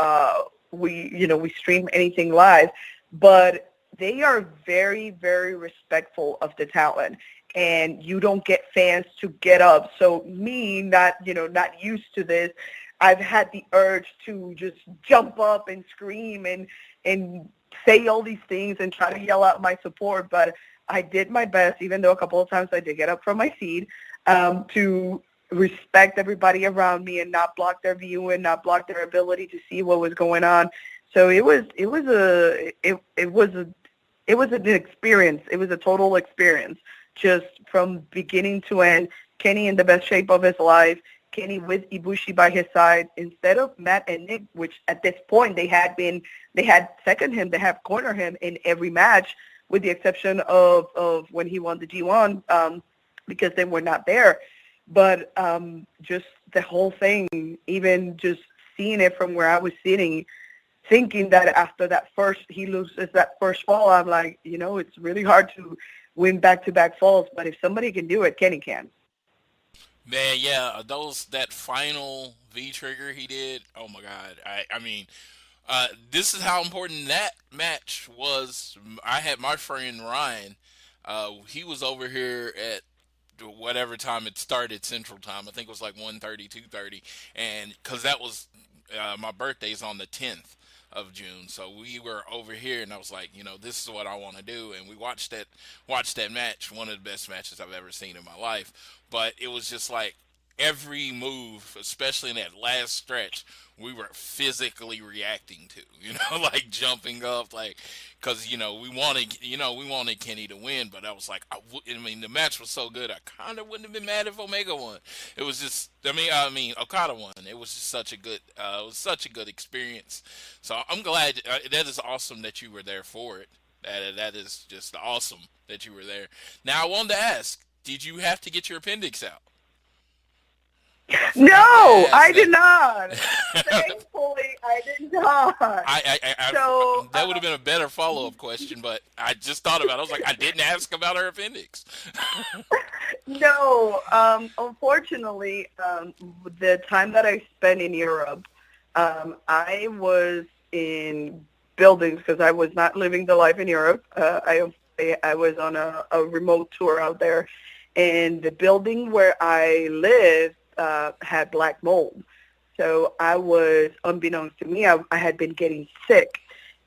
we stream anything live, but they are very, very respectful of the talent, and you don't get fans to get up. So me, not used to this, I've had the urge to just jump up and scream and say all these things and try to yell out my support, but I did my best, even though a couple of times I did get up from my seat, to respect everybody around me and not block their view and not block their ability to see what was going on. So it was an experience. It was a total experience, just from beginning to end. Kenny in the best shape of his life. Kenny with Ibushi by his side instead of Matt and Nick, which at this point they had second him, they have cornered him in every match, with the exception of when he won the G1 because they were not there. But just the whole thing, even just seeing it from where I was sitting, thinking that after he loses that first fall, I'm like, it's really hard to win back-to-back falls. But if somebody can do it, Kenny can. Man, yeah, that final V trigger he did. Oh my God! I mean, this is how important that match was. I had my friend Ryan. He was over here at whatever time it started Central Time. I think it was like 1:30, 2:30, and because that was my birthday's on the 10th of June, so we were over here, and I was like, this is what I want to do, and we watched that match, one of the best matches I've ever seen in my life. But it was just like every move, especially in that last stretch, we were physically reacting to, like jumping up, like, because we wanted Kenny to win, but I was like, I mean, the match was so good, I kind of wouldn't have been mad if Omega won. It was just, I mean, Okada won. It was just such a good experience. So I'm glad. That is awesome that you were there for it. That is just awesome that you were there. Now I wanted to ask, did you have to get your appendix out? No, I did not. Thankfully, I did not. That would have been a better follow-up question, but I just thought about it. I was like, I didn't ask about her appendix. No, unfortunately, the time that I spent in Europe, I was in buildings because I was not living the life in Europe. I was on a remote tour out there, and the building where I lived had black mold. So I was, unbeknownst to me, I had been getting sick,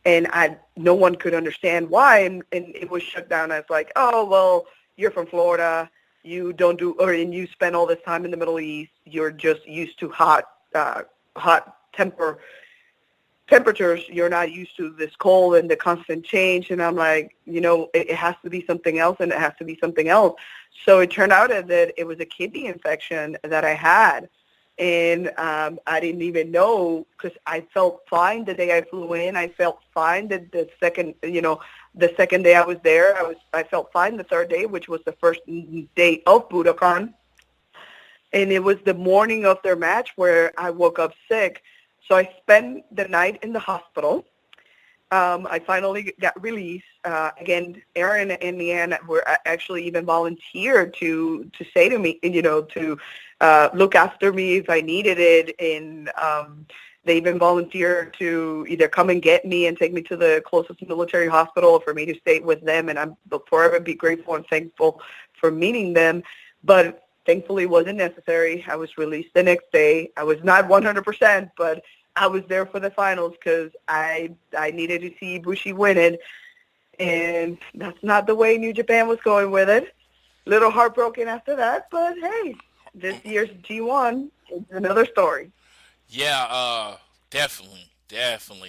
and no one could understand why, and it was shut down as like, oh, well, you're from Florida, and you spend all this time in the Middle East, you're just used to hot temperatures, you're not used to this cold and the constant change. And I'm like, it has to be something else, and it has to be something else. So it turned out that it was a kidney infection that I had. And I didn't even know, because I felt fine the day I flew in. I felt fine the second day I was there. I felt fine the third day, which was the first day of Budokan. And it was the morning of their match where I woke up sick. So I spent the night in the hospital. I finally got released. Again, Aaron and Leanne were actually even volunteered to say to me, to look after me if I needed it. And they even volunteered to either come and get me and take me to the closest military hospital, or for me to stay with them. And I'm forever be grateful and thankful for meeting them. But thankfully, it wasn't necessary. I was released the next day. I was not 100%, but I was there for the finals because I needed to see Ibushi win it, and that's not the way New Japan was going with it. Little heartbroken after that, but hey, this year's G1 is another story. Yeah, definitely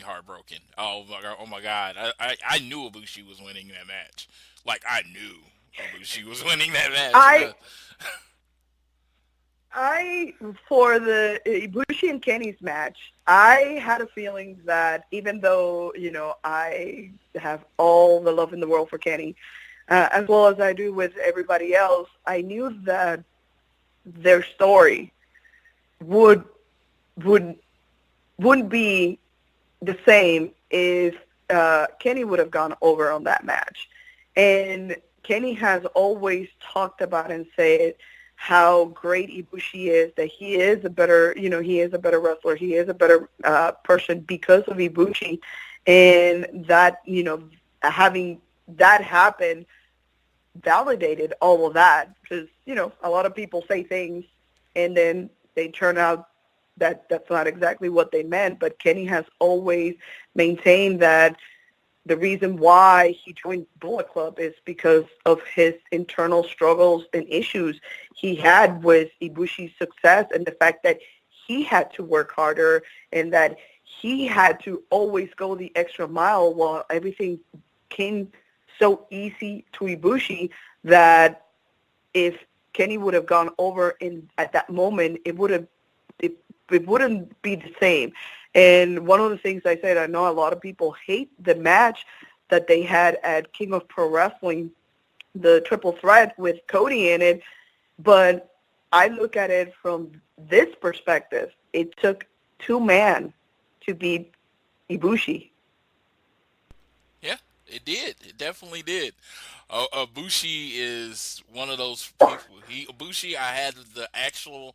heartbroken. Oh my God! I knew Ibushi was winning that match. Like, I knew Ibushi was winning that match. For the Ibushi and Kenny's match, I had a feeling that even though, I have all the love in the world for Kenny, as well as I do with everybody else, I knew that their story wouldn't be the same if Kenny would have gone over on that match. And Kenny has always talked about and said how great Ibushi is, that he is a better wrestler, he is a better person because of Ibushi, and that, having that happen validated all of that, because, a lot of people say things and then they turn out that that's not exactly what they meant. But Kenny has always maintained that the reason why he joined Bullet Club is because of his internal struggles and issues he had with Ibushi's success, and the fact that he had to work harder and that he had to always go the extra mile while everything came so easy to Ibushi, that if Kenny would have gone over at that moment, it wouldn't be the same. And one of the things I said, I know a lot of people hate the match that they had at King of Pro Wrestling, the triple threat with Cody in it, but I look at it from this perspective. It took two men to beat Ibushi. Yeah, It did. It definitely did. Ibushi is one of those people. Ibushi, I had the actual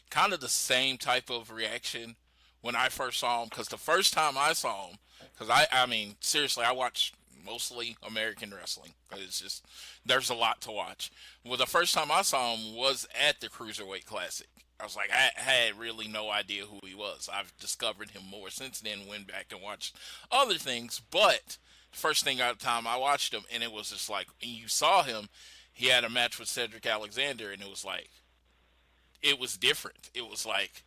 kind of the same type of reaction when I first saw him. Because the first time I saw him, because I mean, seriously, I watch mostly American wrestling. It's just there's a lot to watch. Well, the first time I saw him was at the Cruiserweight Classic. I was like, I had really no idea who he was. I've discovered him more since then. Went back and watched other things, but first thing out of time I watched him, and it was just like, and you saw him. He had a match with Cedric Alexander, and it was like, it was different. It was like,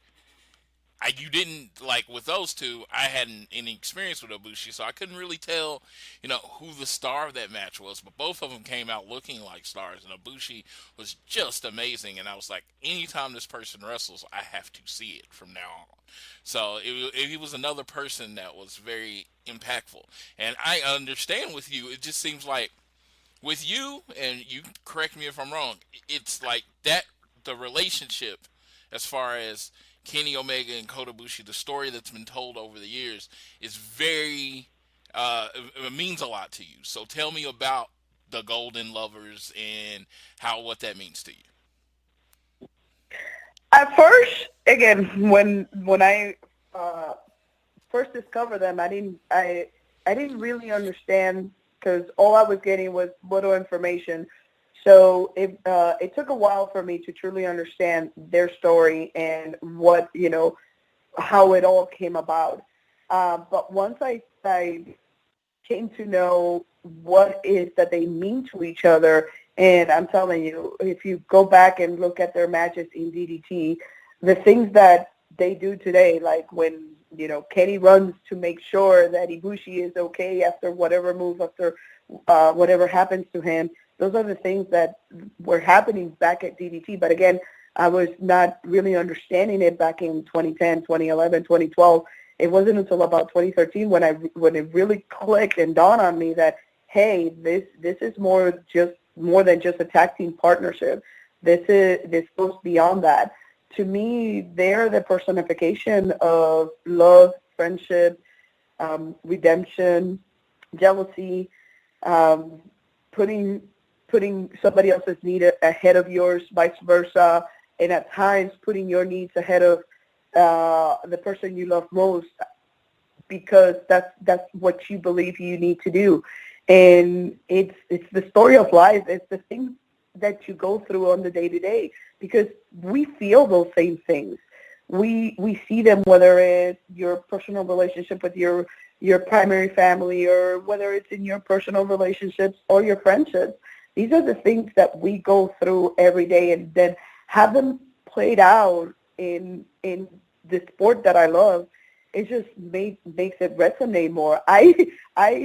you didn't like with those two. I hadn't any experience with Ibushi, so I couldn't really tell, who the star of that match was. But both of them came out looking like stars, and Ibushi was just amazing. And I was like, anytime this person wrestles, I have to see it from now on. So he was another person that was very impactful. And I understand with you, it just seems like with you, and you correct me if I'm wrong, it's like that the relationship as far as Kenny Omega and Kota Ibushi, the story that's been told over the years is very, it means a lot to you. So tell me about the Golden Lovers and what that means to you. At first, again, when I first discovered them, I didn't really understand because all I was getting was little information. So it took a while for me to truly understand their story and what, how it all came about. But once I came to know what is that they mean to each other, and I'm telling you, if you go back and look at their matches in DDT, the things that they do today, like when, Kenny runs to make sure that Ibushi is okay after whatever move, after whatever happens to him, those are the things that were happening back at DDT. But again, I was not really understanding it back in 2010, 2011, 2012. It wasn't until about 2013 when it really clicked and dawned on me that, hey, this is more than just a tag team partnership. This goes beyond that. To me, they're the personification of love, friendship, redemption, jealousy, putting somebody else's need ahead of yours, vice versa, and at times putting your needs ahead of the person you love most, because that's what you believe you need to do. And it's the story of life. It's the things that you go through on the day-to-day, because we feel those same things. We see them, whether it's your personal relationship with your primary family, or whether it's in your personal relationships or your friendships. These are the things that we go through every day, and then have them played out in the sport that I love. It just makes it resonate more. I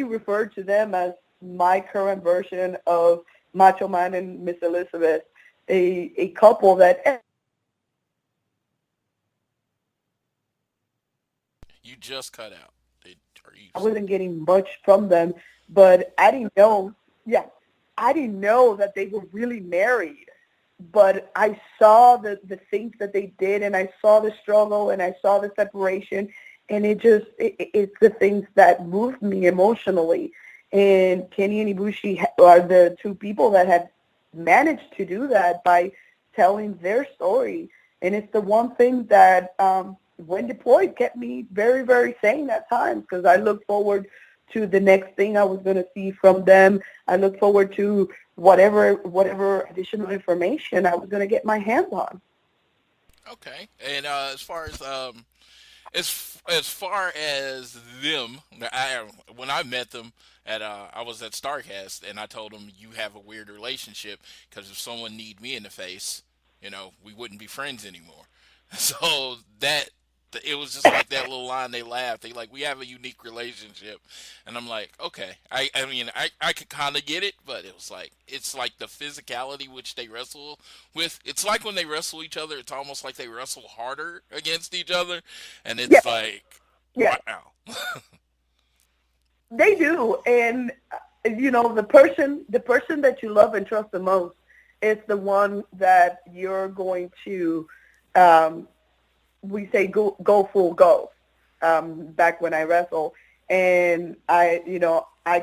refer to them as my current version of Macho Man and Miss Elizabeth, a couple that. You just cut out. I wasn't getting much from them, but I didn't know. Yeah, I didn't know that they were really married. But I saw the things that they did, and I saw the struggle, and I saw the separation, and it's the things that moved me emotionally. And Kenny and Ibushi are the two people that have managed to do that by telling their story. And it's the one thing that, when deployed, kept me very, very sane at times, because I look forward to the next thing I was going to see from them. I look forward to whatever additional information I was going to get my hands on. Okay. And as far as them, when I met them I was at Starcast, and I told them, you have a weird relationship, because if someone kneed me in the face, we wouldn't be friends anymore. So it was just like that little line. They laughed. They like, we have a unique relationship, and I'm like, okay. I mean, I could kind of get it, but it's like the physicality which they wrestle with. It's like when they wrestle each other, it's almost like they wrestle harder against each other, and it's wow. They do, and the person that you love and trust the most is the one that you're going to. We say go full go. Back when I wrestle, And I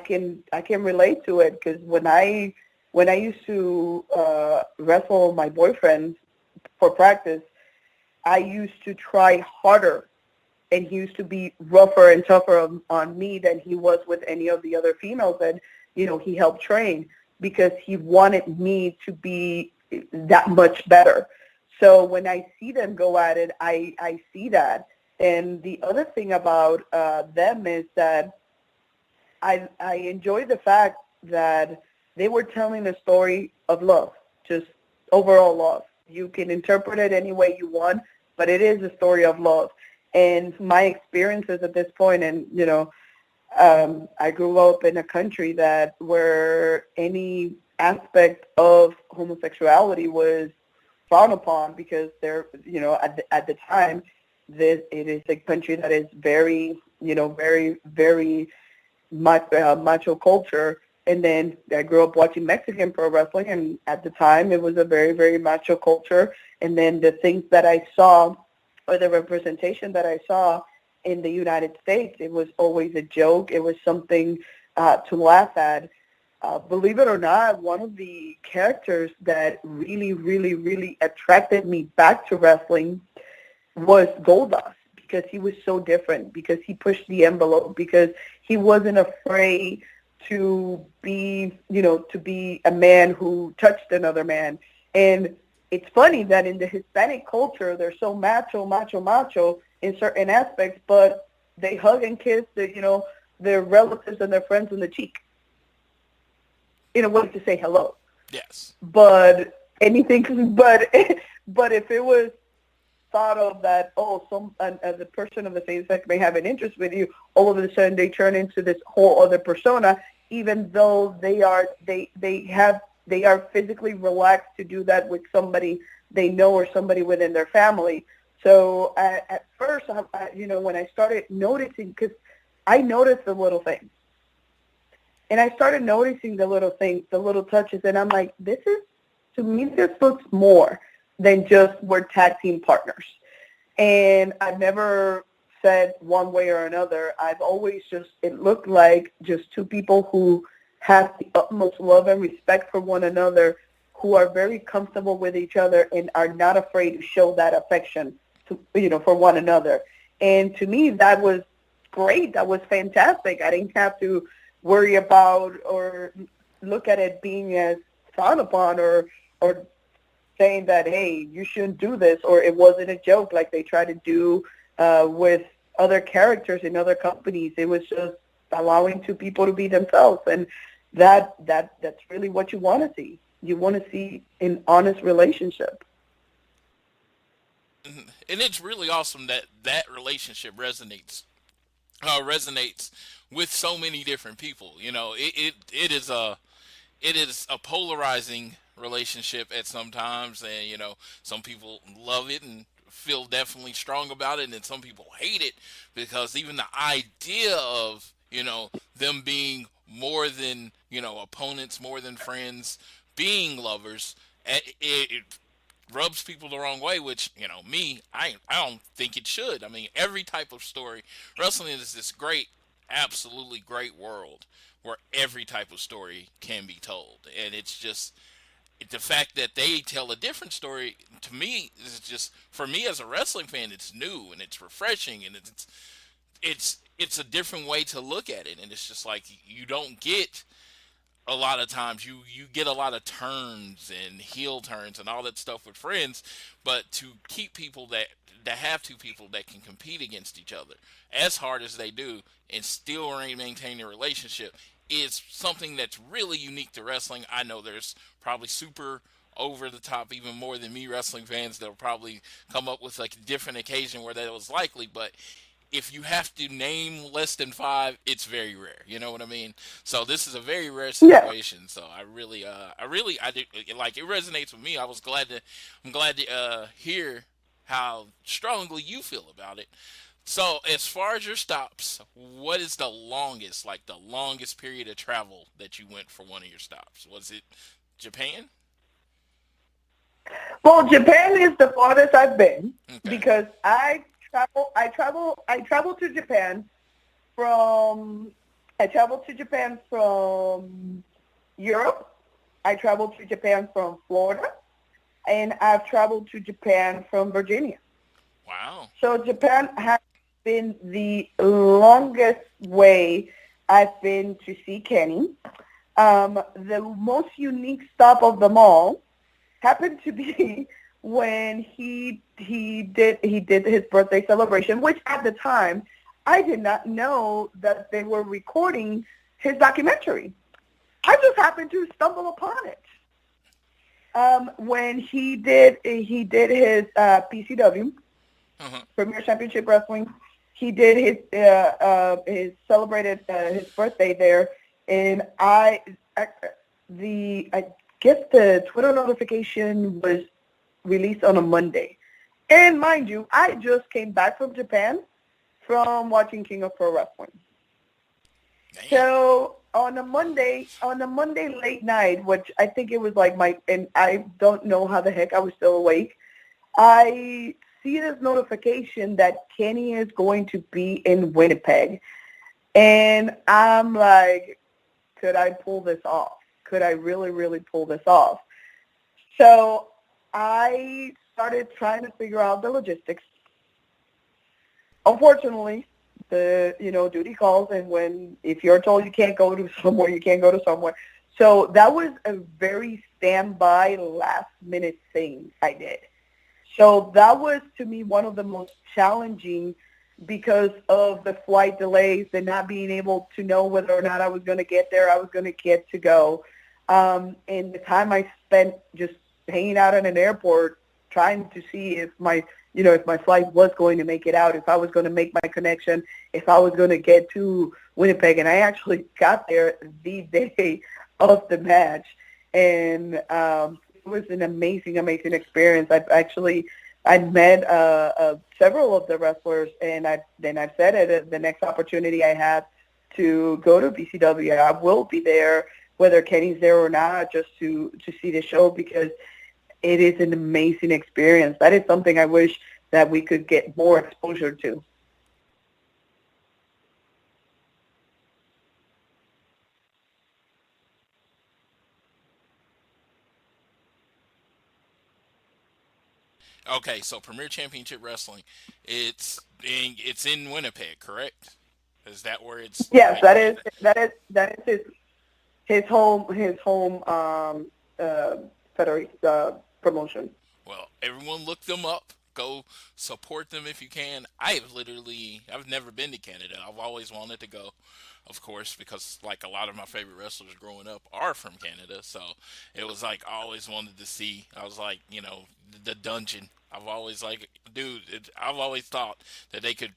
can relate to it, because when I used to wrestle my boyfriend for practice, I used to try harder, and he used to be rougher and tougher on me than he was with any of the other females that he helped train, because he wanted me to be that much better. So when I see them go at it, I see that. And the other thing about them is that I enjoy the fact that they were telling a story of love, just overall love. You can interpret it any way you want, but it is a story of love. And my experiences at this point, and I grew up in a country where any aspect of homosexuality was frowned upon, because at the time, it is a country that is very, very macho culture. And then I grew up watching Mexican pro wrestling, and at the time it was a very, very macho culture. And then the things that I saw, or the representation that I saw in the United States, it was always a joke. It was something to laugh at. Believe it or not, one of the characters that really, really, really attracted me back to wrestling was Goldust, because he was so different, because he pushed the envelope, because he wasn't afraid to be a man who touched another man. And it's funny that in the Hispanic culture, they're so macho in certain aspects, but they hug and kiss their relatives and their friends on the cheek in a way to say hello. Yes. But but if it was thought of that, as a person of the same sex may have an interest with you, all of a sudden they turn into this whole other persona, even though they are physically relaxed to do that with somebody they know or somebody within their family. So at first, when I started noticing, because I noticed the little things, and I started noticing the little things, the little touches, and I'm like, to me, this looks more than just we're tag team partners. And I've never said one way or another. I've always it looked like just two people who have the utmost love and respect for one another, who are very comfortable with each other and are not afraid to show that affection for one another. And to me, that was great. That was fantastic. I didn't have to worry about or look at it being as frowned upon or saying that, hey, you shouldn't do this, or it wasn't a joke like they try to do with other characters in other companies. It was just allowing two people to be themselves, and that's really what you want to see. You want to see an honest relationship. And it's really awesome that relationship resonates with so many different people. It is a polarizing relationship at some times, and some people love it and feel definitely strong about it, and some people hate it, because even the idea of them being more than opponents, more than friends, being lovers, it rubs people the wrong way, which I don't think it should. I mean, every type of story, wrestling is this great, absolutely great world where every type of story can be told, and it's just the fact that they tell a different story, to me, is just, for me as a wrestling fan, it's new and it's refreshing, and it's a different way to look at it. And it's just like, you don't get a lot of times, you get a lot of turns and heel turns and all that stuff with friends, but to keep people that have two people that can compete against each other as hard as they do and still maintain a relationship is something that's really unique to wrestling. I know there's probably super over the top, even more than me, wrestling fans that'll probably come up with like a different occasion where that was likely, but if you have to name less than 5, it's very rare. You know what I mean? So this is a very rare situation. Yeah. So I do, like, it resonates with me. I'm glad to hear how strongly you feel about it. So as far as your stops, what is the longest period of travel that you went for one of your stops? Was it Japan? Well, Japan is the farthest I've been, because I traveled to Japan from I traveled to Japan from Europe. I traveled to Japan from Florida, and I've traveled to Japan from Virginia. Wow. So Japan has been the longest way I've been to see Kenny. The most unique stop of them all happened to be when he did his birthday celebration, which at the time I did not know that they were recording his documentary. I just happened to stumble upon it. When he did his PCW, Premier Championship Wrestling, he did his celebrated his birthday there, and I guess the Twitter notification was released on a Monday. And mind you, I just came back from Japan from watching King of Pro Wrestling. Damn. So on a Monday late night, which I think it was like and I don't know how the heck I was still awake, I see this notification that Kenny is going to be in Winnipeg. And I'm like, could I pull this off? Could I really, really pull this off? So I started trying to figure out the logistics. Unfortunately, duty calls, and if you're told you can't go to somewhere, you can't go to somewhere. So that was a very standby, last-minute thing I did. So that was, to me, one of the most challenging because of the flight delays and not being able to know whether or not I was going to get there, I was going to get to go. And the time I spent just hanging out at an airport trying to see if my flight was going to make it out, if I was going to make my connection, if I was going to get to Winnipeg. And I actually got there the day of the match. And it was an amazing, amazing experience. I'd met several of the wrestlers, and I've said it, the next opportunity I have to go to BCW, I will be there, whether Kenny's there or not, just to see the show, because it is an amazing experience. That is something I wish that we could get more exposure to. Okay, so Premier Championship Wrestling, it's in Winnipeg, correct? Is that where it's? Yes, that is his home federation promotion. Well, everyone look them up. Go support them if you can. I've never been to Canada. I've always wanted to go, of course, because like a lot of my favorite wrestlers growing up are from Canada. So it was like I always wanted to see. I was like, the dungeon. I've always thought that they could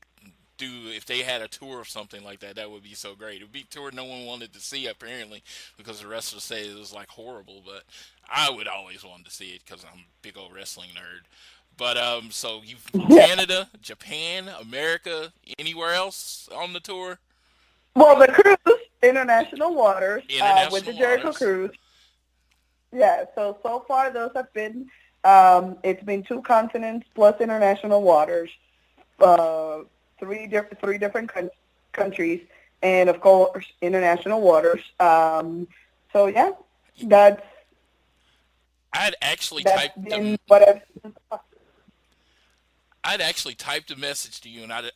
do, if they had a tour of something like that, that would be so great. It would be a tour no one wanted to see, apparently, because the wrestlers say it was like horrible, but I would always want to see it because I'm a big old wrestling nerd. But so you've Canada, Japan, America, anywhere else on the tour? Well, the cruise, international waters, with the Jericho cruise. Yeah, so far those have been, it's been 2 continents plus international waters, 3 different countries, and of course international waters. So yeah, I'd actually typed a message to you, and I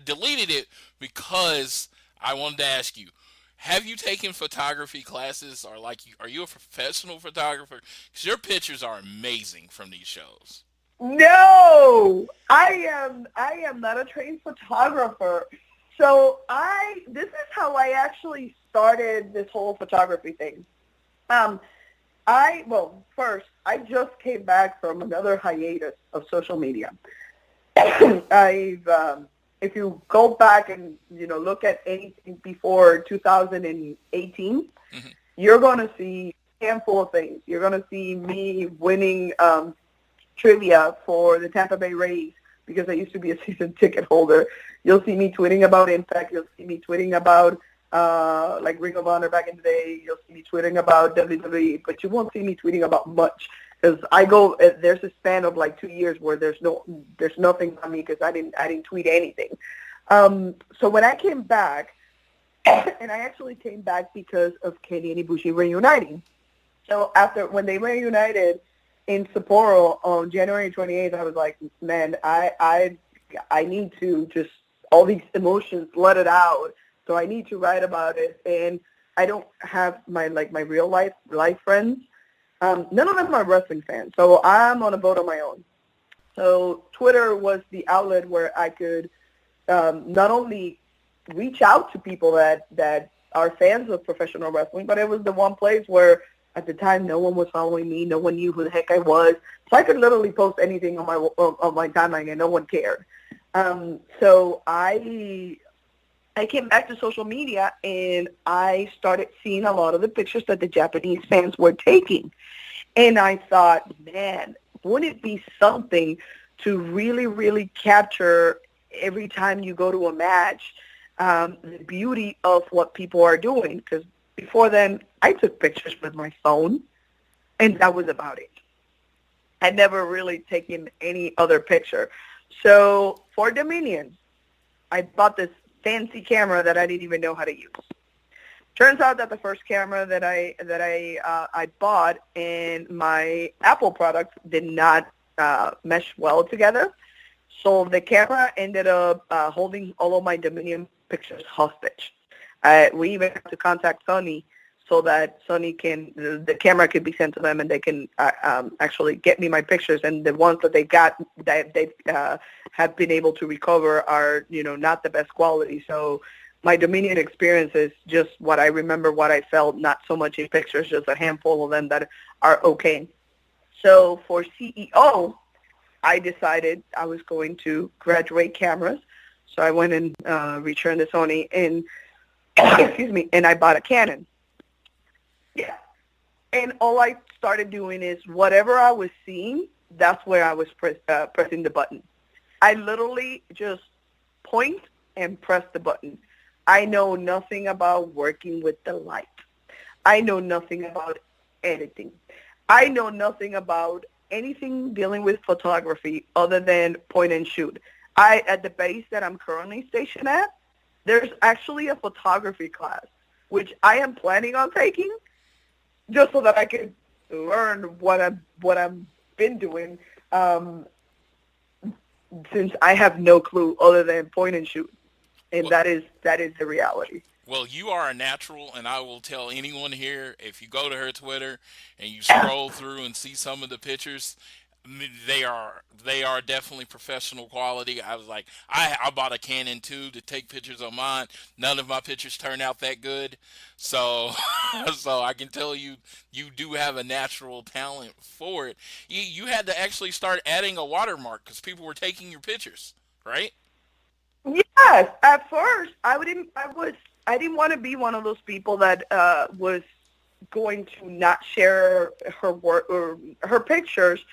deleted it because I wanted to ask you, have you taken photography classes, or are you a professional photographer? Because your pictures are amazing from these shows. No, I am not a trained photographer. So this is how I actually started this whole photography thing. First, I just came back from another hiatus of social media. If you go back and look at anything before 2018, you're going to see a handful of things. You're going to see me winning trivia for the Tampa Bay Rays because I used to be a season ticket holder. You'll see me tweeting about Impact. You'll see me tweeting about like Ring of Honor back in the day. You'll see me tweeting about WWE, but you won't see me tweeting about much. Because there's a span of like 2 years where there's nothing on me because I didn't tweet anything. So when I came back, And I actually came back because of Kenny and Ibushi reuniting. So when they reunited in Sapporo on January 28th, I was like, man, I need to just, all these emotions, let it out. So I need to write about it. And I don't have my real life friends. None of them are wrestling fans. So I'm on a boat on my own. So Twitter was the outlet where I could not only reach out to people that are fans of professional wrestling, but it was the one place where at the time no one was following me, no one knew who the heck I was, so I could literally post anything on my timeline and no one cared. So I came back to social media and I started seeing a lot of the pictures that the Japanese fans were taking, and I thought, man, wouldn't it be something to really, really capture every time you go to a match the beauty of what people are doing? Because before then, I took pictures with my phone, and that was about it. I'd never really taken any other picture. So for Dominion, I bought this fancy camera that I didn't even know how to use. Turns out that the first camera that I bought and my Apple products did not mesh well together. So the camera ended up holding all of my Dominion pictures hostage. We even have to contact Sony so that the camera could be sent to them and they can actually get me my pictures. And the ones that they have been able to recover are, not the best quality. So my Dominion experience is just what I remember, what I felt, not so much in pictures, just a handful of them that are okay. So for CEO, I decided I was going to graduate cameras. So I went and returned the Sony and, excuse me, and I bought a Canon. Yeah. And all I started doing is whatever I was seeing, that's where I was pressing the button. I literally just point and press the button. I know nothing about working with the light. I know nothing about editing. I know nothing about anything dealing with photography other than point and shoot. At the base that I'm currently stationed at, there's actually a photography class, which I am planning on taking just so that I could learn what I've been doing since I have no clue other than point and shoot. And that is the reality. Well, you are a natural, and I will tell anyone here, if you go to her Twitter and you scroll through and see some of the pictures, they are definitely professional quality. I was like, I bought a Canon too to take pictures of mine. None of my pictures turned out that good. So so I can tell you do have a natural talent for it. You had to actually start adding a watermark because people were taking your pictures, right? Yes. At first, I didn't want to be one of those people that was going to not share her work or her pictures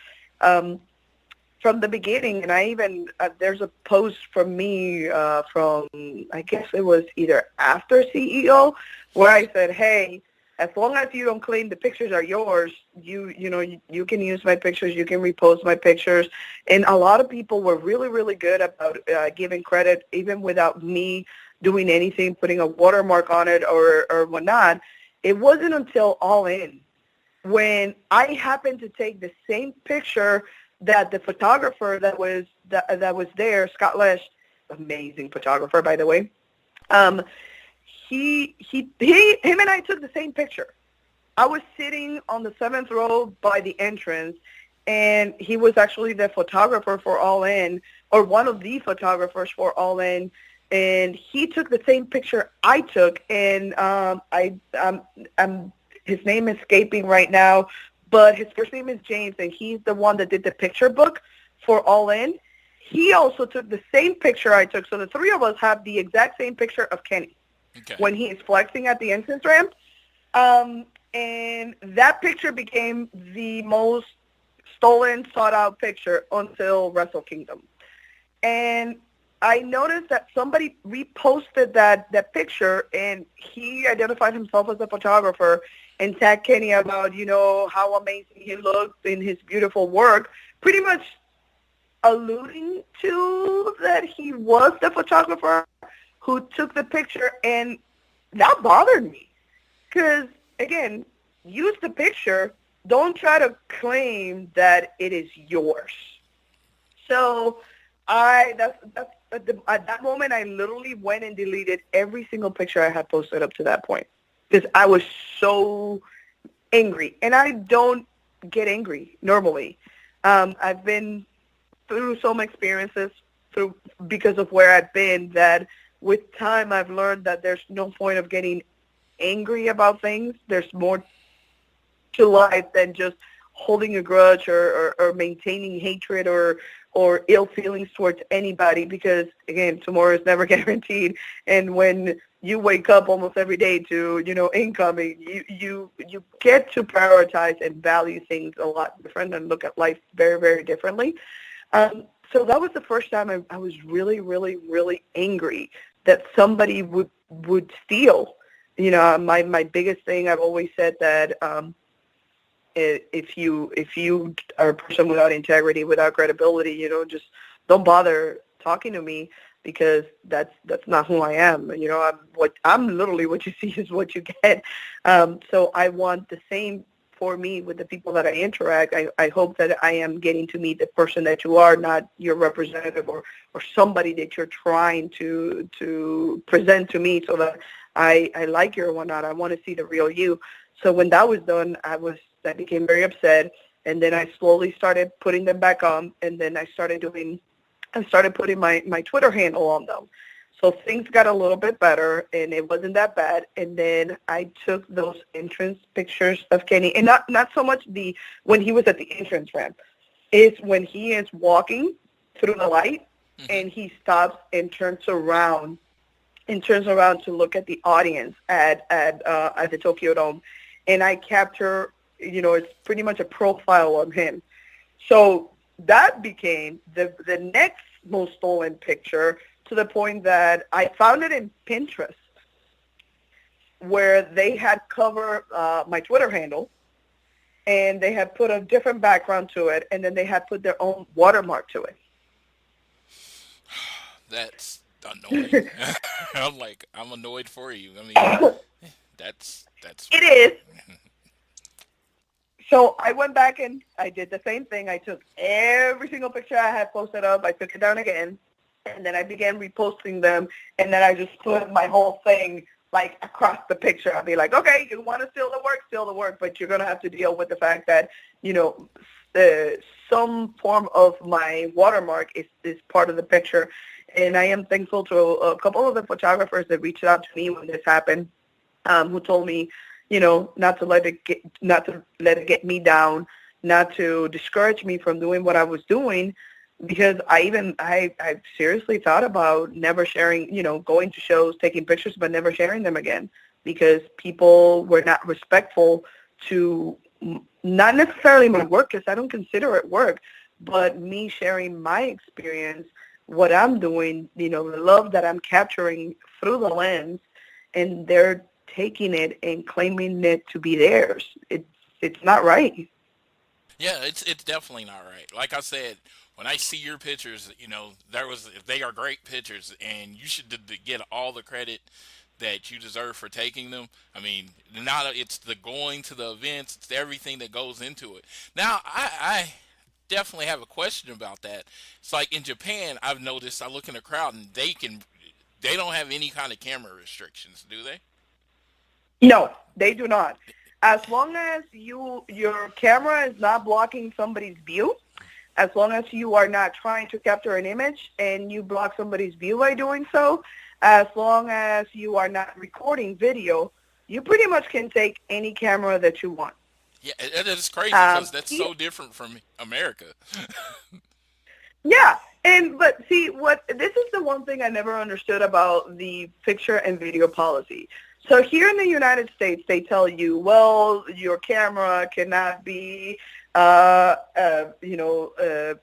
from the beginning. And I even there's a post from me from, I guess it was either after CEO, where I said, hey, as long as you don't claim the pictures are yours, you can use my pictures, you can repost my pictures. And a lot of people were really, really good about giving credit, even without me doing anything, putting a watermark on it or whatnot. It wasn't until All In when I happened to take the same picture that the photographer that was there, Scott Lesh, amazing photographer, by the way, him and I took the same picture. I was sitting on the 7th row by the entrance, and he was actually the photographer for All In, or one of the photographers for All In, and he took the same picture I took, and his name is escaping right now, but his first name is James, and he's the one that did the picture book for All In. He also took the same picture I took, so the three of us have the exact same picture of Kenny when he is flexing at the entrance ramp. And that picture became the most stolen, sought-out picture until Wrestle Kingdom. And I noticed that somebody reposted that picture, and he identified himself as a photographer and tagged Kenny about, how amazing he looked in his beautiful work, pretty much alluding to that he was the photographer who took the picture. And that bothered me. Because, again, use the picture. Don't try to claim that it is yours. So at that moment, I literally went and deleted every single picture I had posted up to that point because I was so angry. And I don't get angry normally. I've been through some experiences because of where I've been that with time I've learned that there's no point of getting angry about things. There's more to life than just holding a grudge or maintaining hatred or ill feelings towards anybody because, again, tomorrow is never guaranteed. And when you wake up almost every day to, incoming, you get to prioritize and value things a lot different and look at life very, very differently. So that was the first time I was really, really, really angry that somebody would steal. My biggest thing, I've always said that if you are a person without integrity, without credibility, just don't bother talking to me because that's not who I am. I'm literally what you see is what you get. So I want the same for me with the people that I interact. I hope that I am getting to meet the person that you are, not your representative or somebody that you're trying to present to me so that I like you or whatnot. I want to see the real you. So when that was done, I became very upset, and then I slowly started putting them back on, and then I started putting my Twitter handle on them. So things got a little bit better, and it wasn't that bad. And then I took those entrance pictures of Kenny, and not so much when he was at the entrance ramp. It's when he is walking through the light, and he stops and turns around to look at the audience at the Tokyo Dome, and I capture. It's pretty much a profile of him. So that became the next most stolen picture to the point that I found it in Pinterest where they had covered my Twitter handle and they had put a different background to it and then they had put their own watermark to it. That's annoying. I'm annoyed for you. I mean, that's. It is. So I went back and I did the same thing. I took every single picture I had posted up. I took it down again, and then I began reposting them, and then I just put my whole thing, across the picture. I'd be like, okay, you want to steal the work, but you're going to have to deal with the fact that, some form of my watermark is part of the picture. And I am thankful to a couple of the photographers that reached out to me when this happened, who told me, not to let it get me down, not to discourage me from doing what I was doing, because I seriously thought about never sharing, going to shows, taking pictures, but never sharing them again because people were not respectful to not necessarily my work because I don't consider it work, but me sharing my experience, what I'm doing, the love that I'm capturing through the lens, and they're taking it and claiming it to be theirs. It's not right. Yeah, it's definitely not right. Like I said, when I see your pictures, they are great pictures, and you should get all the credit that you deserve for taking them. I mean, it's the going to the events, it's everything that goes into it. Now, I definitely have a question about that. It's like in Japan, I've noticed, I look in the crowd, and they don't have any kind of camera restrictions, do they? No, they do not. As long as your camera is not blocking somebody's view, as long as you are not trying to capture an image and you block somebody's view by doing so, as long as you are not recording video, you pretty much can take any camera that you want. Yeah, it is crazy because that's so different from America. Yeah, but see, this is the one thing I never understood about the picture and video policy. So here in the United States, they tell you, well, your camera cannot be,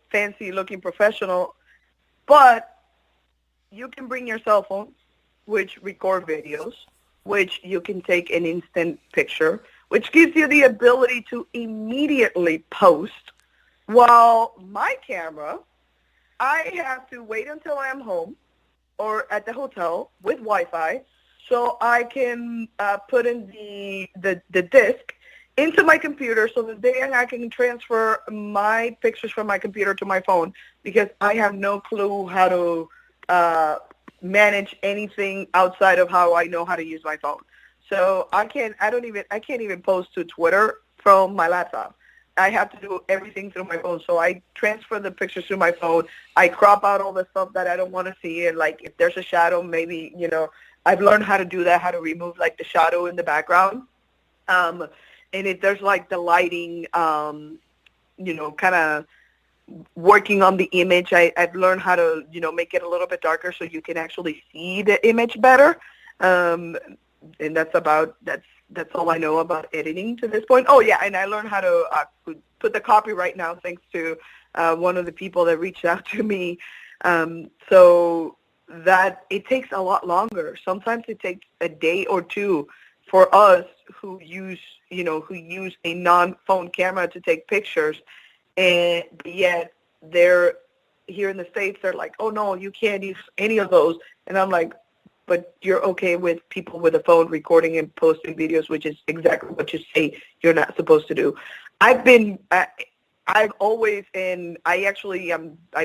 fancy-looking professional, but you can bring your cell phone, which record videos, which you can take an instant picture, which gives you the ability to immediately post. While my camera, I have to wait until I am home or at the hotel with Wi-Fi, so I can put in the disc into my computer so that then I can transfer my pictures from my computer to my phone, because I have no clue how to manage anything outside of how I know how to use my phone. So I can't even post to Twitter from my laptop. I have to do everything through my phone. So I transfer the pictures through my phone. I crop out all the stuff that I don't want to see. And like if there's a shadow, maybe, I've learned how to do that, how to remove like the shadow in the background. And if there's like the lighting, kind of working on the image, I've learned how to, make it a little bit darker so you can actually see the image better. And that's all I know about editing to this point. Oh, yeah, and I learned how to put the copy right now thanks to one of the people that reached out to me. So that it takes a lot longer. Sometimes it takes a day or two for us who use a non-phone camera to take pictures, and yet they're here in the States, they're like, oh no, you can't use any of those. And I'm like, but you're okay with people with a phone recording and posting videos, which is exactly what you say you're not supposed to do. I've always, and I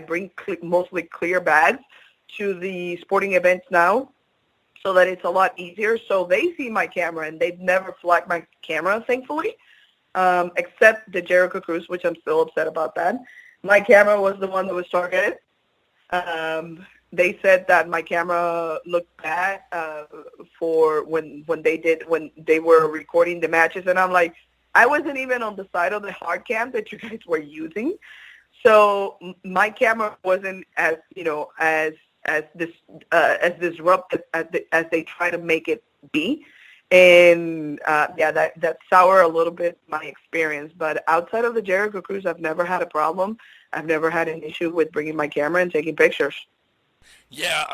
bring mostly clear bags to the sporting events now, so that it's a lot easier. So they see my camera, and they've never flagged my camera, thankfully, except the Jericho Cruise, which I'm still upset about that. My camera was the one that was targeted. They said that my camera looked bad for when they were recording the matches, and I'm like, I wasn't even on the side of the hard cam that you guys were using, so my camera wasn't as disruptive as they try to make it be. And that sour a little bit my experience. But outside of the Jericho Cruise, I've never had a problem. I've never had an issue with bringing my camera and taking pictures. Yeah,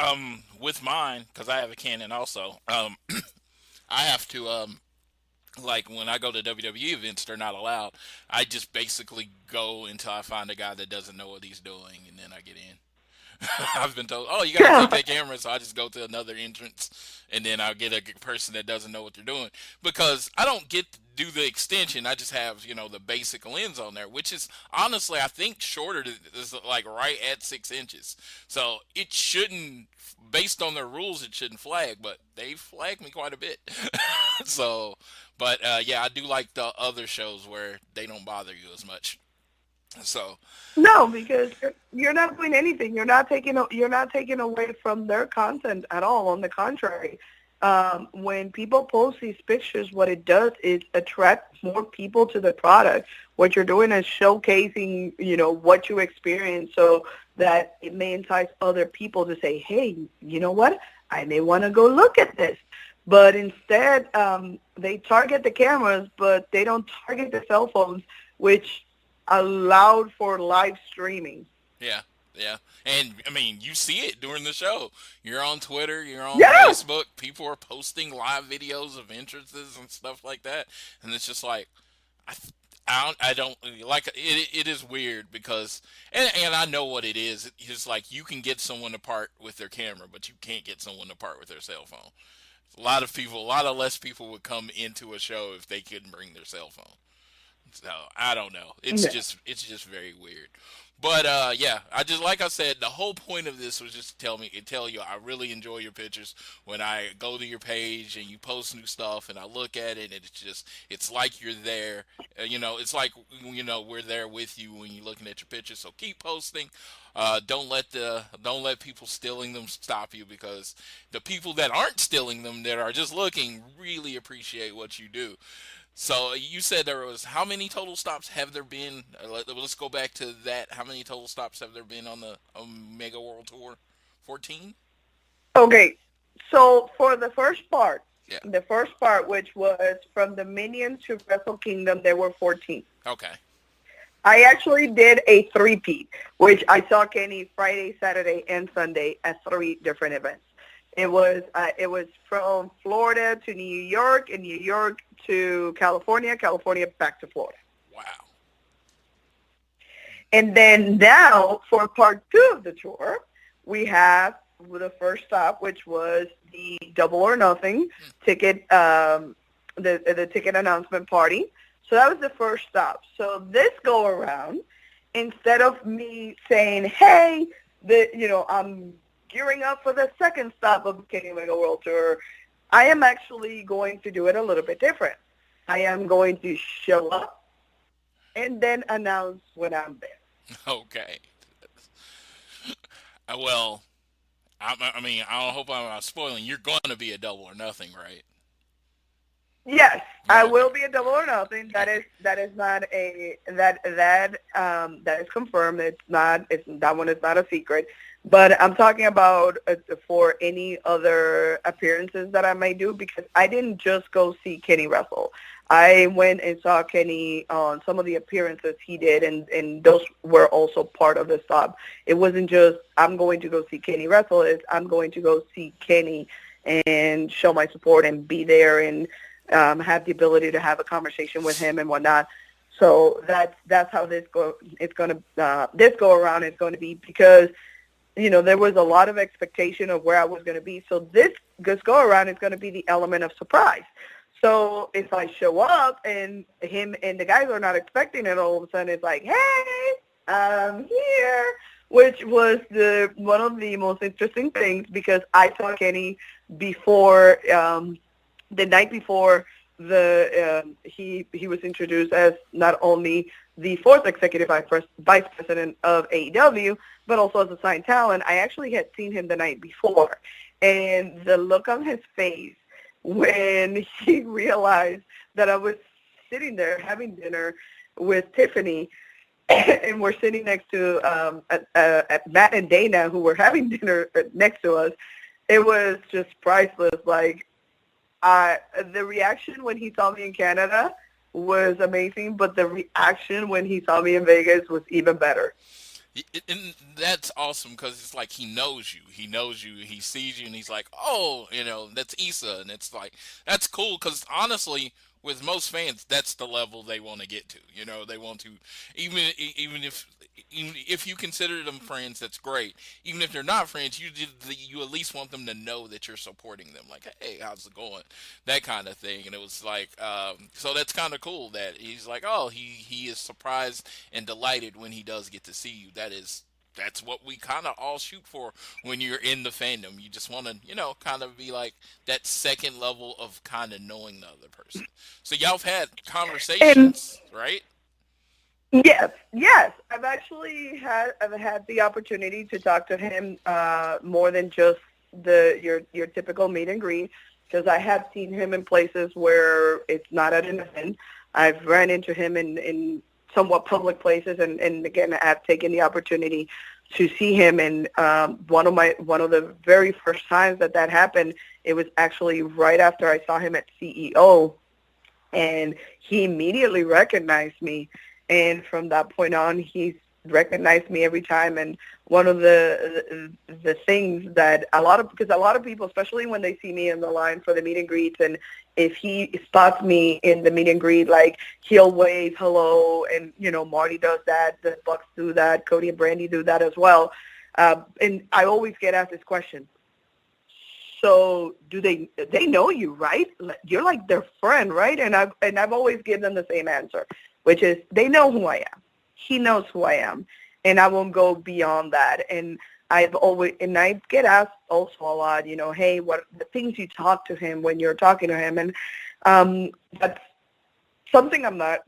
with mine, because I have a Canon also, I have to, like when I go to WWE events, they're not allowed. I just basically go until I find a guy that doesn't know what he's doing, and then I get in. I've been told, oh, you got to take that camera, so I just go to another entrance, and then I'll get a person that doesn't know what they're doing. Because I don't get to do the extension, I just have, the basic lens on there, which is, honestly, I think shorter, is like right at 6 inches. So it shouldn't, based on their rules, it shouldn't flag, but they flagged me quite a bit. So, but yeah, I do like the other shows where they don't bother you as much. So no, because you're not doing anything. You're not taking away from their content at all. On the contrary, when people post these pictures, what it does is attract more people to the product. What you're doing is showcasing, what you experience, so that it may entice other people to say, hey, you know what? I may want to go look at this. But instead, they target the cameras, but they don't target the cell phones, which allowed for live streaming. Yeah. And, I mean, you see it during the show. You're on Twitter, you're on Facebook, people are posting live videos of entrances and stuff like that. And it's just like, I don't like it. It is weird because, and I know what it is. It's like you can get someone to part with their camera, but you can't get someone to part with their cell phone. A lot less people would come into a show if they couldn't bring their cell phone. So I don't know. It's just very weird. But yeah, like I said, the whole point of this was just to tell you I really enjoy your pictures. When I go to your page and you post new stuff and I look at it, and it's like you're there. It's like we're there with you when you're looking at your pictures. So keep posting. Don't let people stealing them stop you, because the people that aren't stealing them, that are just looking, really appreciate what you do. So you said there was, how many total stops have there been? Let's go back to that. How many total stops have there been on the Omega World Tour? 14? Okay, so for the first part, which was from Dominion to Wrestle Kingdom, there were 14. Okay. I actually did a three-peat, which I saw Kenny Friday, Saturday, and Sunday at 3 different events. It was from Florida to New York, and New York to California, California back to Florida. Wow. And then now for part 2 of the tour, we have with the first stop, which was the Double or Nothing ticket, the ticket announcement party. So that was the first stop. So this go around, instead of me saying, hey, I'm gearing up for the second stop of the Kenny Omega World Tour, I am actually going to do it a little bit different. I am going to show up and then announce when I'm there. Okay. Well, I mean, I don't hope I'm not spoiling. You're going to be a Double or Nothing, right? Yes, Yeah. I will be a Double or Nothing. That is not that is confirmed. That one is not a secret. But I'm talking about for any other appearances that I might do, because I didn't just go see Kenny wrestle. I went and saw Kenny on some of the appearances he did, and those were also part of the stop. It wasn't just, I'm going to go see Kenny wrestle. It's, I'm going to go see Kenny and show my support and be there and have the ability to have a conversation with him and whatnot. So that's how this go around is going to be, because there was a lot of expectation of where I was going to be. So this go around is going to be the element of surprise. So if I show up and him and the guys are not expecting it, all of a sudden it's like, hey, I'm here, which was one of the most interesting things, because I saw Kenny before, the night before he was introduced as not only the fourth executive vice president of AEW, but also as a signed talent. I actually had seen him the night before, and the look on his face when he realized that I was sitting there having dinner with Tiffany, and we're sitting next to Matt and Dana, who were having dinner next to us, it was just priceless. Like, the reaction when he saw me in Canada was amazing, but the reaction when he saw me in Vegas was even better. And that's awesome, because it's like he knows you. He sees you, and he's like, oh, that's Issa. And it's like, that's cool, because honestly, with most fans, that's the level they want to get to. They want to, even if you consider them friends, that's great. Even if they're not friends, you at least want them to know that you're supporting them. Like, hey, how's it going? That kind of thing. And it was like, so that's kind of cool that he's like, oh, he is surprised and delighted when he does get to see you. That's what we kind of all shoot for when you're in the fandom. You just want to, kind of be like that second level of kind of knowing the other person. So y'all have had conversations, right? Yes. I've had the opportunity to talk to him more than just your typical meet and greet, because I have seen him in places where it's not at an event. I've ran into him in somewhat public places, and again, I've taken the opportunity to see him. And one of the very first times that happened, it was actually right after I saw him at CEO, and he immediately recognized me. And from that point on, he's recognized me every time. And one of the things that because a lot of people, especially when they see me in the line for the meet and greets, and if he spots me in the meet and greet, like, he'll wave hello, and Marty does that, the Bucks do that, Cody and Brandy do that as well. And I always get asked this question: so do they know you, right? You're like their friend, right? And I've always given them the same answer, which is, they know who I am. He knows who I am, and I won't go beyond that. And I get asked also a lot, hey, what the things you talk to him when you're talking to him, and that's something I'm not,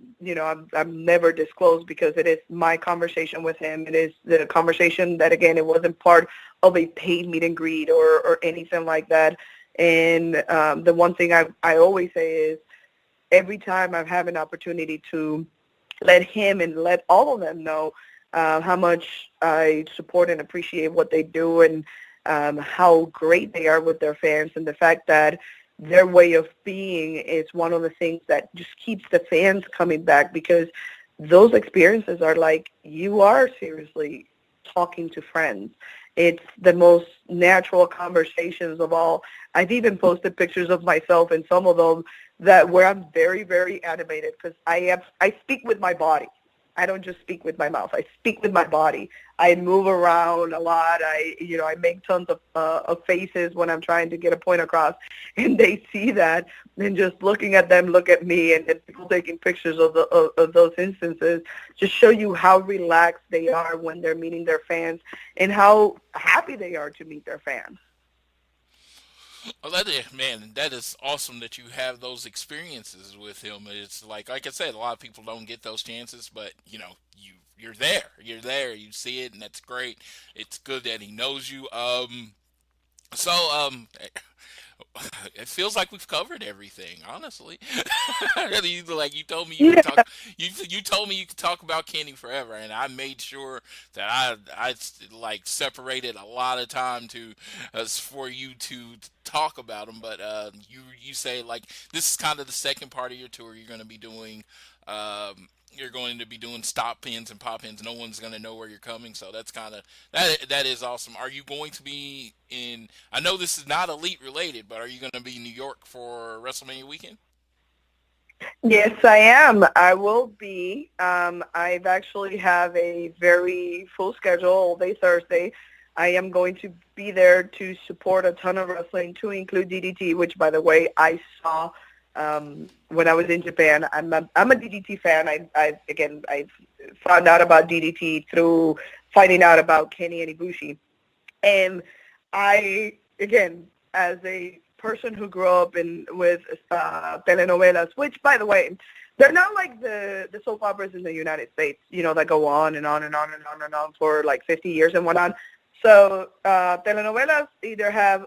I'm never disclosed, because it is my conversation with him. It is the conversation that, again, it wasn't part of a paid meet and greet or anything like that. And the one thing I always say is, every time I have an opportunity to let him and let all of them know how much I support and appreciate what they do, and how great they are with their fans, and the fact that their way of being is one of the things that just keeps the fans coming back, because those experiences are like, you are seriously talking to friends. It's the most natural conversations of all. I've even posted pictures of myself in some of them where I'm very, very animated, because I speak with my body. I don't just speak with my mouth. I speak with my body. I move around a lot. I make tons of faces when I'm trying to get a point across, and they see that. And just looking at them, look at me, and people taking pictures of those instances just show you how relaxed they are when they're meeting their fans and how happy they are to meet their fans. Well, that is awesome that you have those experiences with him. It's like I said, a lot of people don't get those chances, but you're there, you see it, and that's great. It's good that he knows you. So it feels like we've covered everything, honestly. You told me you could talk. You told me you could talk about Kenny forever, and I made sure that I like separated a lot of time for you to talk about him. But you say like this is kind of the second part of your tour. You're going to be doing. You're going to be doing stop pins and pop pins. No one's going to know where you're coming, so that's kind of that is awesome. Are you going to be in? I know this is not Elite related, but are you going to be in New York for WrestleMania weekend? Yes, I am. I will be. I've actually have a very full schedule all day Thursday. I am going to be there to support a ton of wrestling, to include DDT, which, by the way, I saw when I was in Japan. I'm a DDT fan. I found out about DDT through finding out about Kenny and Ibushi. And I, again, as a person who grew up with telenovelas, which, by the way, they're not like the soap operas in the United States, that go on and on and on and on and on for like 50 years and whatnot. So telenovelas either have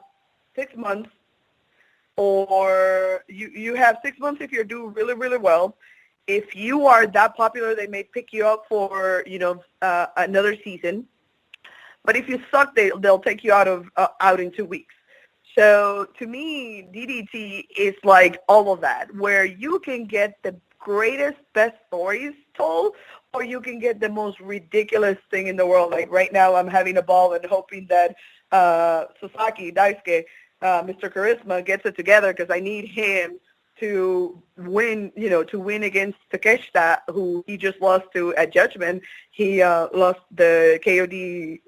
6 months, or you have 6 months if you do really, really well. If you are that popular, they may pick you up for, another season. But if you suck, they'll take you out in 2 weeks. So to me, DDT is like all of that, where you can get the greatest, best stories told, or you can get the most ridiculous thing in the world. Like right now, I'm having a ball and hoping that Sasaki Daisuke, Mr. Charisma, gets it together, because I need him to win against Takeshita, who he just lost to at Judgment. He lost the KOD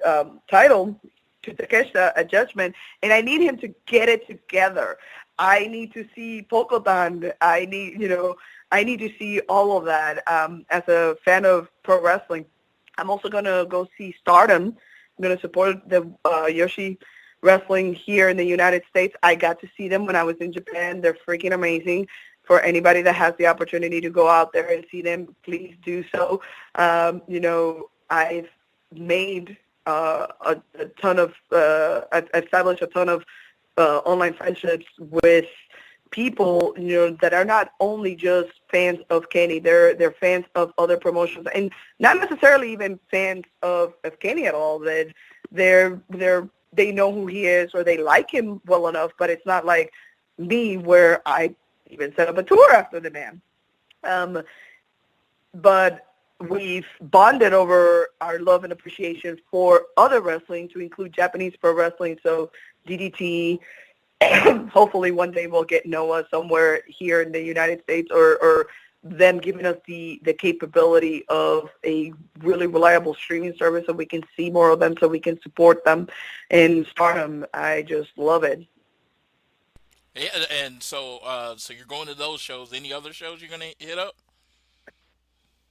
title to Takeshita at Judgment, and I need him to get it together. I need to see Pokotan. I need to see all of that. As a fan of pro wrestling, I'm also going to go see Stardom. I'm going to support the Yoshi Wrestling here in the United States. I got to see them when I was in Japan. They're freaking amazing. For anybody that has the opportunity to go out there and see them, please do so. I've made a ton of, I've established a ton of online friendships with people, that are not only just fans of Kenny. They're fans of other promotions, and not necessarily even fans of Kenny at all. That they know who he is, or they like him well enough, but it's not like me, where I even set up a tour after the man. But we've bonded over our love and appreciation for other wrestling, to include Japanese pro wrestling, so DDT. Hopefully one day we'll get Noah somewhere here in the United States, or them giving us the capability of a really reliable streaming service, so we can see more of them, so we can support them in Stardom. I just love it. Yeah, and so you're going to those shows. Any other shows you're going to hit up?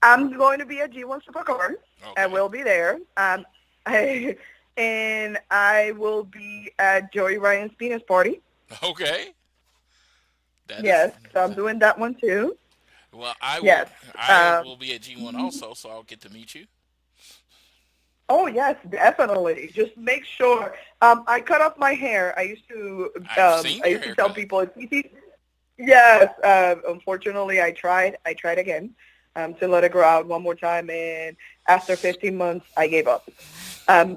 I'm going to be at G1 Supercard. Okay. I will be there. And I will be at Joey Ryan's penis party. Okay. So I'm doing that one too. Well, I will be at G1 also, so I'll get to meet you. Oh, yes, definitely. Just make sure. I cut off my hair. I used to tell people it's easy. Yes. Unfortunately, I tried again to let it grow out one more time, and after 15 months, I gave up.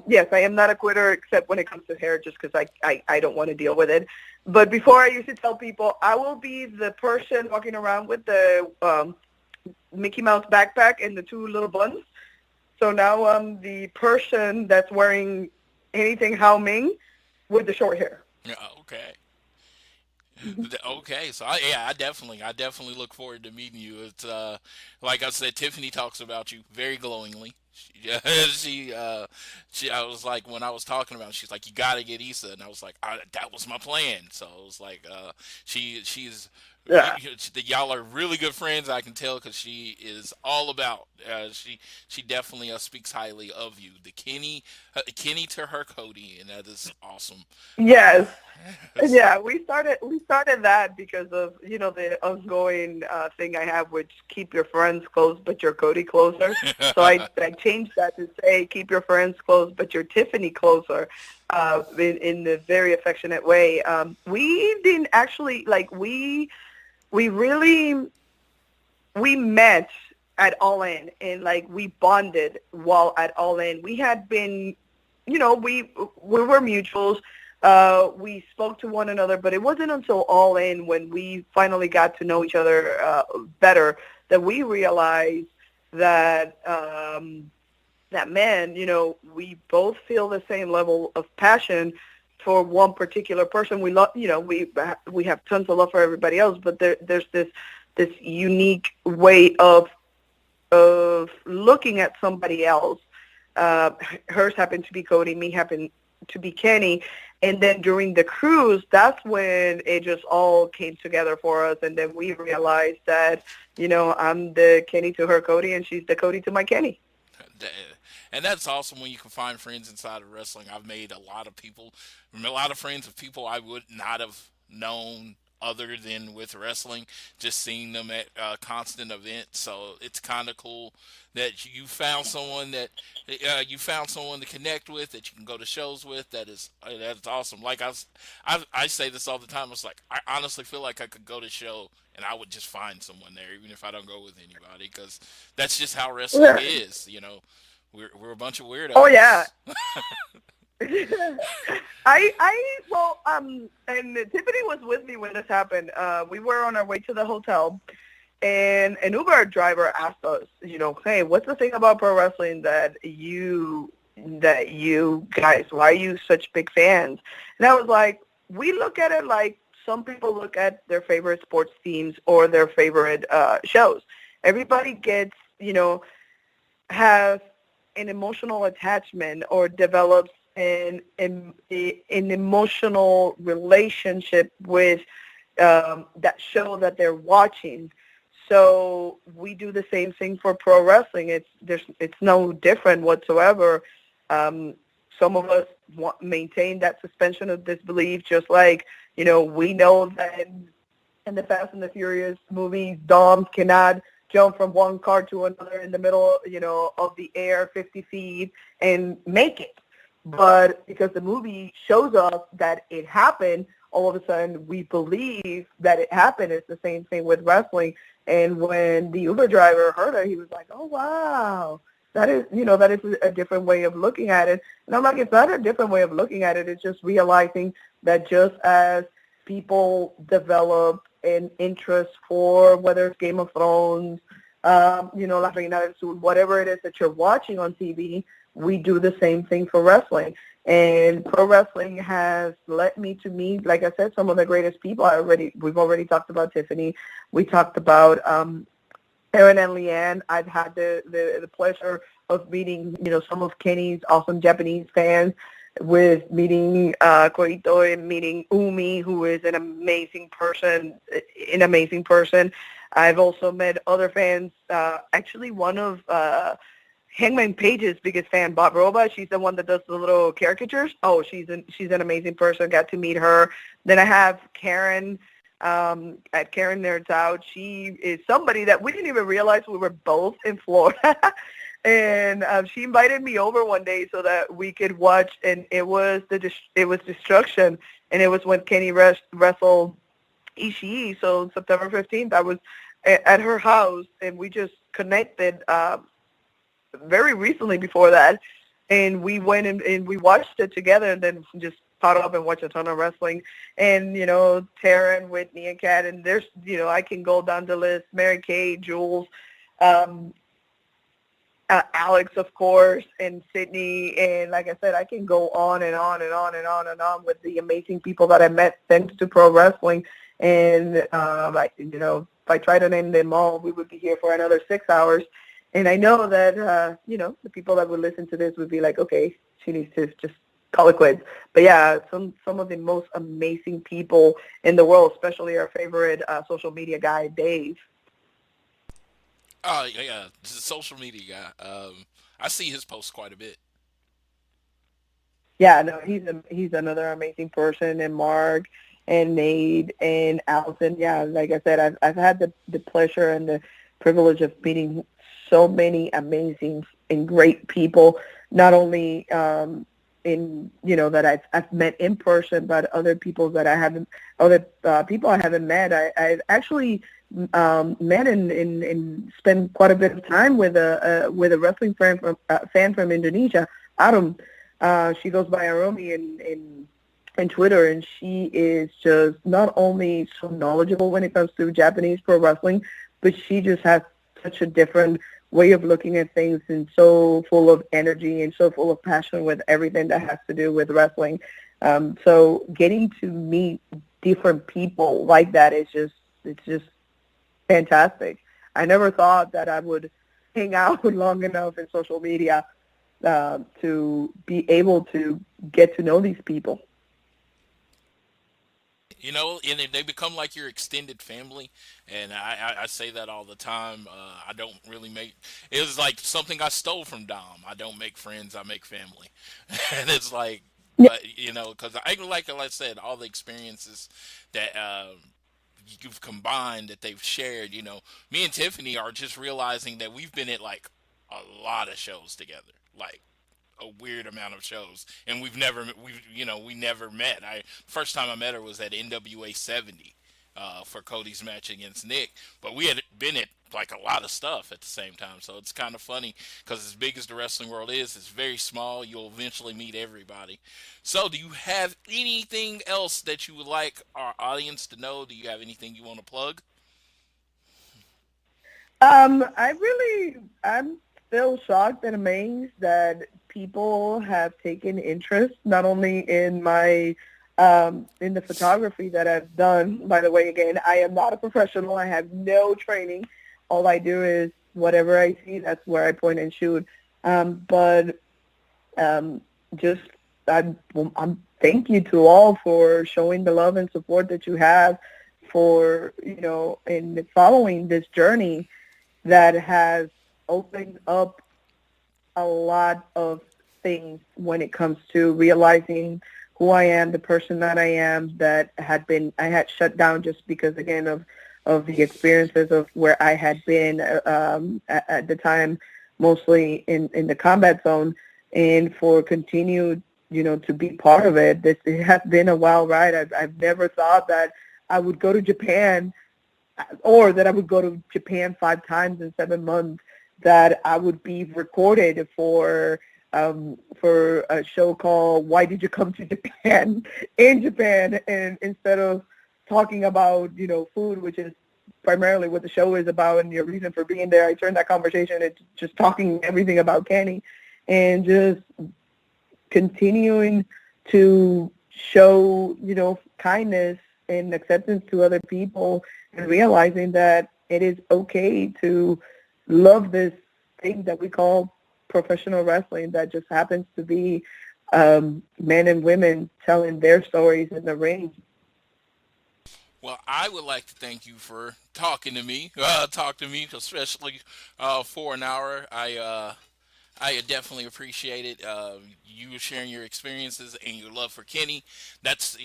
Yes, I am not a quitter, except when it comes to hair, just because I don't want to deal with it. But before, I used to tell people I will be the person walking around with the Mickey Mouse backpack and the two little buns. So now I'm the person that's wearing anything Hao Ming with the short hair. Yeah, okay. Okay, so I definitely look forward to meeting you. It's like I said, Tiffany talks about you very glowingly. She, I was like, when I was talking about it, she's like, you got to get Issa, and I was like, that was my plan. So it was like, she's Yeah. y'all are really good friends. I can tell because she is all about. She definitely speaks highly of you, the Kenny to her Cody, and that is awesome. Yes. Yeah, we started that because of, the ongoing thing I have, which keep your friends close but your Cody closer. So I changed that to say keep your friends close but your Tiffany closer, in a very affectionate way. We didn't actually we really we met at All In, and we bonded while at All In. We had been, we were mutuals. We spoke to one another, but it wasn't until All In when we finally got to know each other better that we realized that man, we both feel the same level of passion for one particular person. We love, we have tons of love for everybody else, but there's this unique way of looking at somebody else. Hers happened to be Cody, me happened to be Kenny. And then during the cruise, that's when it just all came together for us. And then we realized that, I'm the Kenny to her Cody, and she's the Cody to my Kenny. And that's awesome when you can find friends inside of wrestling. I've made a lot of friends of people I would not have known other than with wrestling, just seeing them at constant events. So it's kind of cool that you found someone to connect with, that you can go to shows with. That's awesome. Like I say this all the time. It's like I honestly feel like I could go to a show and I would just find someone there, even if I don't go with anybody, because that's just how wrestling is. We're a bunch of weirdos. Oh yeah. And Tiffany was with me when this happened. We were on our way to the hotel, and an Uber driver asked us, hey, what's the thing about pro wrestling that you guys, why are you such big fans? And I was like, we look at it like some people look at their favorite sports teams or their favorite shows. Everybody gets, has an emotional attachment or develops an emotional relationship with that show that they're watching. So we do the same thing for pro wrestling. It's no different whatsoever. Some of us maintain that suspension of disbelief, just like, we know that in the Fast and the Furious movies, Doms cannot jump from one car to another in the middle, of the air 50 feet and make it. But because the movie shows us that it happened, all of a sudden we believe that it happened. It's the same thing with wrestling. And when the Uber driver heard it, he was like, oh, wow, that is a different way of looking at it. And I'm like, it's not a different way of looking at it. It's just realizing that just as people develop an interest for whether it's Game of Thrones, La Reina del Sur, whatever it is that you're watching on TV, we do the same thing for wrestling. And pro wrestling has led me to meet, like I said, some of the greatest people. We've already talked about Tiffany. We talked about Aaron and Leanne. I've had the pleasure of meeting, some of Kenny's awesome Japanese fans, with meeting Corito and meeting Umi, who is an amazing person. I've also met other fans. Actually, one of Hangman Page's biggest fan, Bob Roba. She's the one that does the little caricatures. Oh, she's an amazing person. Got to meet her. Then I have Karen at Karen Nerds Out. She is somebody that we didn't even realize we were both in Florida. And she invited me over one day so that we could watch, and it was Destruction, and it was when Kenny wrestled Ishii. So September 15th, I was at her house, and we just connected very recently before that, and we went and we watched it together, and then just caught up and watched a ton of wrestling. And, Taryn, Whitney, and Kat, and there's, I can go down the list, Mary Kay, Jules, Alex, of course, and Sydney, and like I said, I can go on and on and on and on and on with the amazing people that I met thanks to pro wrestling. And if I try to name them all, we would be here for another 6 hours. And I know that the people that would listen to this would be like, okay, she needs to just call it quits. But yeah, some of the most amazing people in the world, especially our favorite social media guy, Dave. Oh yeah, this is a social media guy. I see his posts quite a bit. Yeah, no, he's another amazing person, and Mark and Nate and Allison. Yeah, like I said, I've had the pleasure and the privilege of meeting so many amazing and great people, not only that I've met in person, but other people that I haven't, other people I haven't met. I've actually met and spent quite a bit of time with a wrestling fan from Indonesia, Adam. She goes by Aromi in Twitter, and she is just not only so knowledgeable when it comes to Japanese pro wrestling, but she just has such a different way of looking at things and so full of energy and so full of passion with everything that has to do with wrestling. So getting to meet different people like that it's just fantastic. I never thought that I would hang out long enough in social media to be able to get to know these people. And they become like your extended family, and I say that all the time. I don't really make it was like something I stole from Dom. I don't make friends, I make family, and it's like, Yeah. but because like I said, all the experiences that you've combined that they've shared. Me and Tiffany are just realizing that we've been at like a lot of shows together, like a weird amount of shows, and we never met. First time I met her was at NWA 70 for Cody's match against Nick, but we had been at like a lot of stuff at the same time. So it's kind of funny because as big as the wrestling world is, it's very small. You'll eventually meet everybody. So do you have anything else that you would like our audience to know? Do you have anything you want to plug? I'm still shocked and amazed that people have taken interest not only in my in the photography that I've done. By the way, again, I am not a professional. I have no training. All I do is whatever I see, that's where I point and shoot. But just I'm thank you to all for showing the love and support that you have for in following this journey that has opened up a lot of things when it comes to realizing who I am, the person that I am, that I had shut down just because, again, of the experiences of where I had been at the time, mostly in the combat zone, and for continued, to be part of it. It has been a wild ride. I've never thought that I would go to Japan, or that I would go to Japan 5 times in 7 months, that I would be recorded for a show called Why Did You Come to Japan in Japan, and instead of talking about, food, which is primarily what the show is about and your reason for being there, I turned that conversation into just talking everything about Kenny and just continuing to show, kindness and acceptance to other people, and realizing that it is okay to love this thing that we call professional wrestling, that just happens to be men and women telling their stories in the ring. Well, I would like to thank you for talking to me, especially for an hour. I definitely appreciate it. You sharing your experiences and your love for Kenny. That's,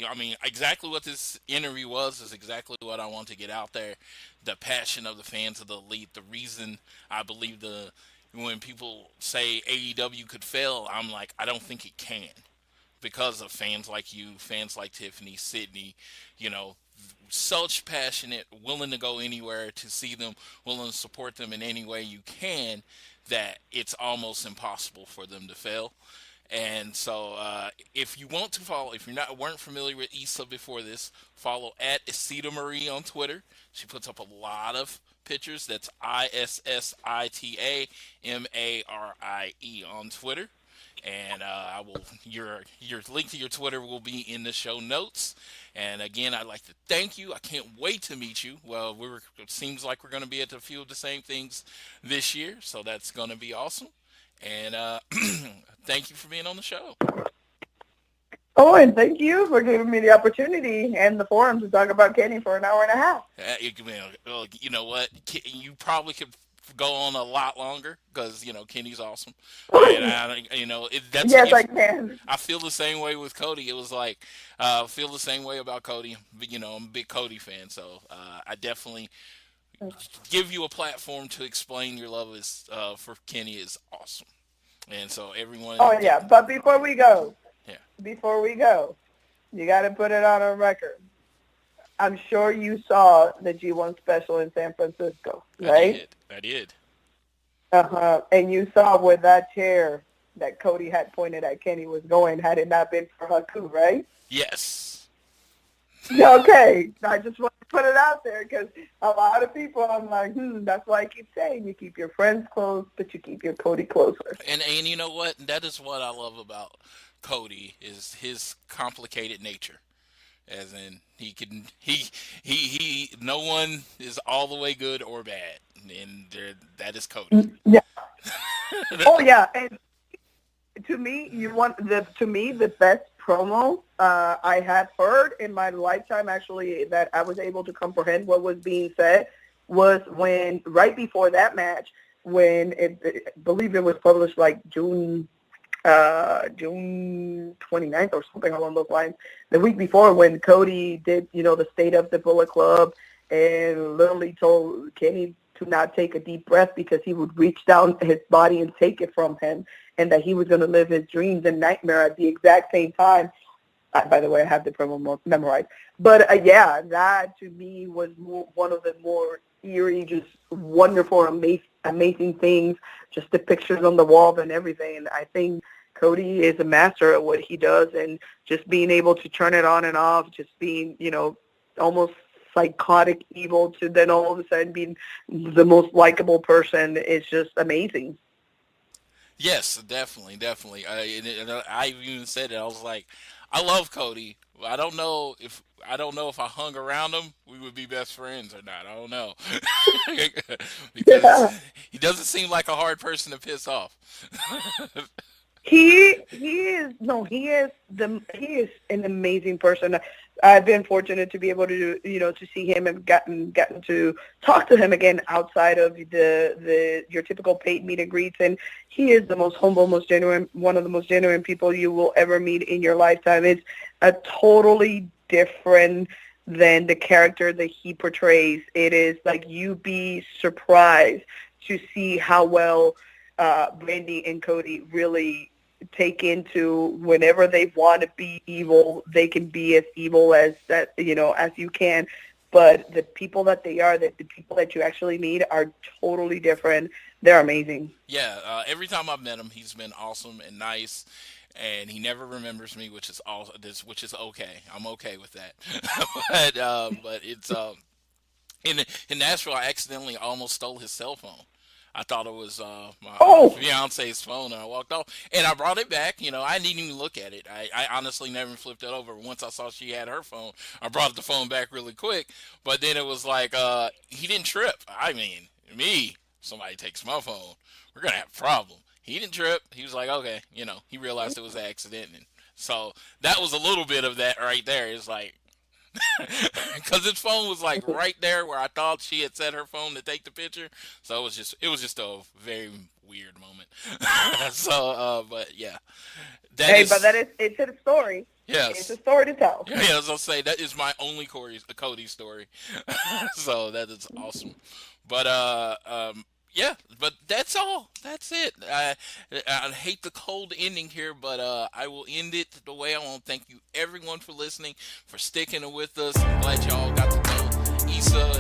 exactly what this interview was, is exactly what I want to get out there. The passion of the fans of the elite. The reason I believe when people say AEW could fail, I'm like, I don't think it can, because of fans like you, fans like Tiffany, Sydney, such passionate, willing to go anywhere to see them, willing to support them in any way you can, that it's almost impossible for them to fail. And so, if you want to follow, if you weren't familiar with Issa before this, follow at Isita Marie on Twitter. She puts up a lot of pictures. That's ISSITAMARIE on Twitter. And I will your link to your Twitter will be in the show notes. And again, I'd like to thank you. I can't wait to meet you. Well, it seems like we're going to be at a few of the same things this year, so that's going to be awesome. And thank you for being on the show. Oh, and thank you for giving me the opportunity and the forum to talk about Kenny for an hour and a half. You know what? You probably could go on a lot longer because Kenny's awesome. And that's yes, I can. I feel the same way with Cody. It was like feel the same way about Cody. But, I'm a big Cody fan, so I definitely give you a platform to explain your love for Kenny is awesome. And so everyone. Oh yeah, but before we go. Yeah. Before we go, you got to put it on a record. I'm sure you saw the G1 special in San Francisco, right? I did. Uh-huh. And you saw where that chair that Cody had pointed at Kenny was going had it not been for Haku, right? Yes. Okay. I just want to put it out there because a lot of people, I'm like, that's why I keep saying you keep your friends close, but you keep your Cody closer. And you know what? That is what I love about Cody is his complicated nature, as in he no one is all the way good or bad, and that is Cody. Yeah. Oh yeah, and to me, the best promo I have heard in my lifetime, actually, that I was able to comprehend what was being said was when right before that match, when I believe it was published like June 29th or something along those lines. The week before when Cody did, the State of the Bullet Club and literally told Kenny to not take a deep breath because he would reach down his body and take it from him and that he was going to live his dreams and nightmare at the exact same time. By the way, I have the promo memorized. But that to me was one of the more eerie, just wonderful, amazing things, just the pictures on the wall and everything. And I think Cody is a master at what he does, and just being able to turn it on and off, just being, almost psychotic evil to then all of a sudden being the most likable person is just amazing. Yes, definitely. I even said it. I was like, I love Cody. I don't know if I hung around him, we would be best friends or not. I don't know. Because he doesn't seem like a hard person to piss off. He is an amazing person. I've been fortunate to be able to to see him and gotten to talk to him again outside of your typical paid meet and greets, and he is the most humble, most genuine, one of the most genuine people you will ever meet in your lifetime. It's a totally different than the character that he portrays. It is like you'd be surprised to see how well Brandy and Cody really take into whenever they want to be evil, they can be as evil as that, as you can. But the people that they are, the people that you actually meet are totally different. They're amazing. Yeah, every time I've met him, he's been awesome and nice, and he never remembers me, which is okay. I'm okay with that. but it's in Nashville, I accidentally almost stole his cell phone. I thought it was my fiance's phone, and I walked off. And I brought it back. I didn't even look at it. I honestly never flipped it over. Once I saw she had her phone, I brought the phone back really quick. But then it was like, he didn't trip. I mean, somebody takes my phone, we're going to have a problem. He didn't trip. He was like, okay. He realized it was an accident. And so that was a little bit of that right there. It's like, because his phone was like right there where I thought she had set her phone to take the picture, so it was just a very weird moment. But yeah, it's a story. Yes, it's a story to tell. Yeah, as I'll say, that is my only Cody story. So that is awesome. But yeah, but that's all. That's it. I hate the cold ending here, but I will end it the way I want to thank you, everyone, for listening, for sticking with us. I'm glad y'all got to know Issa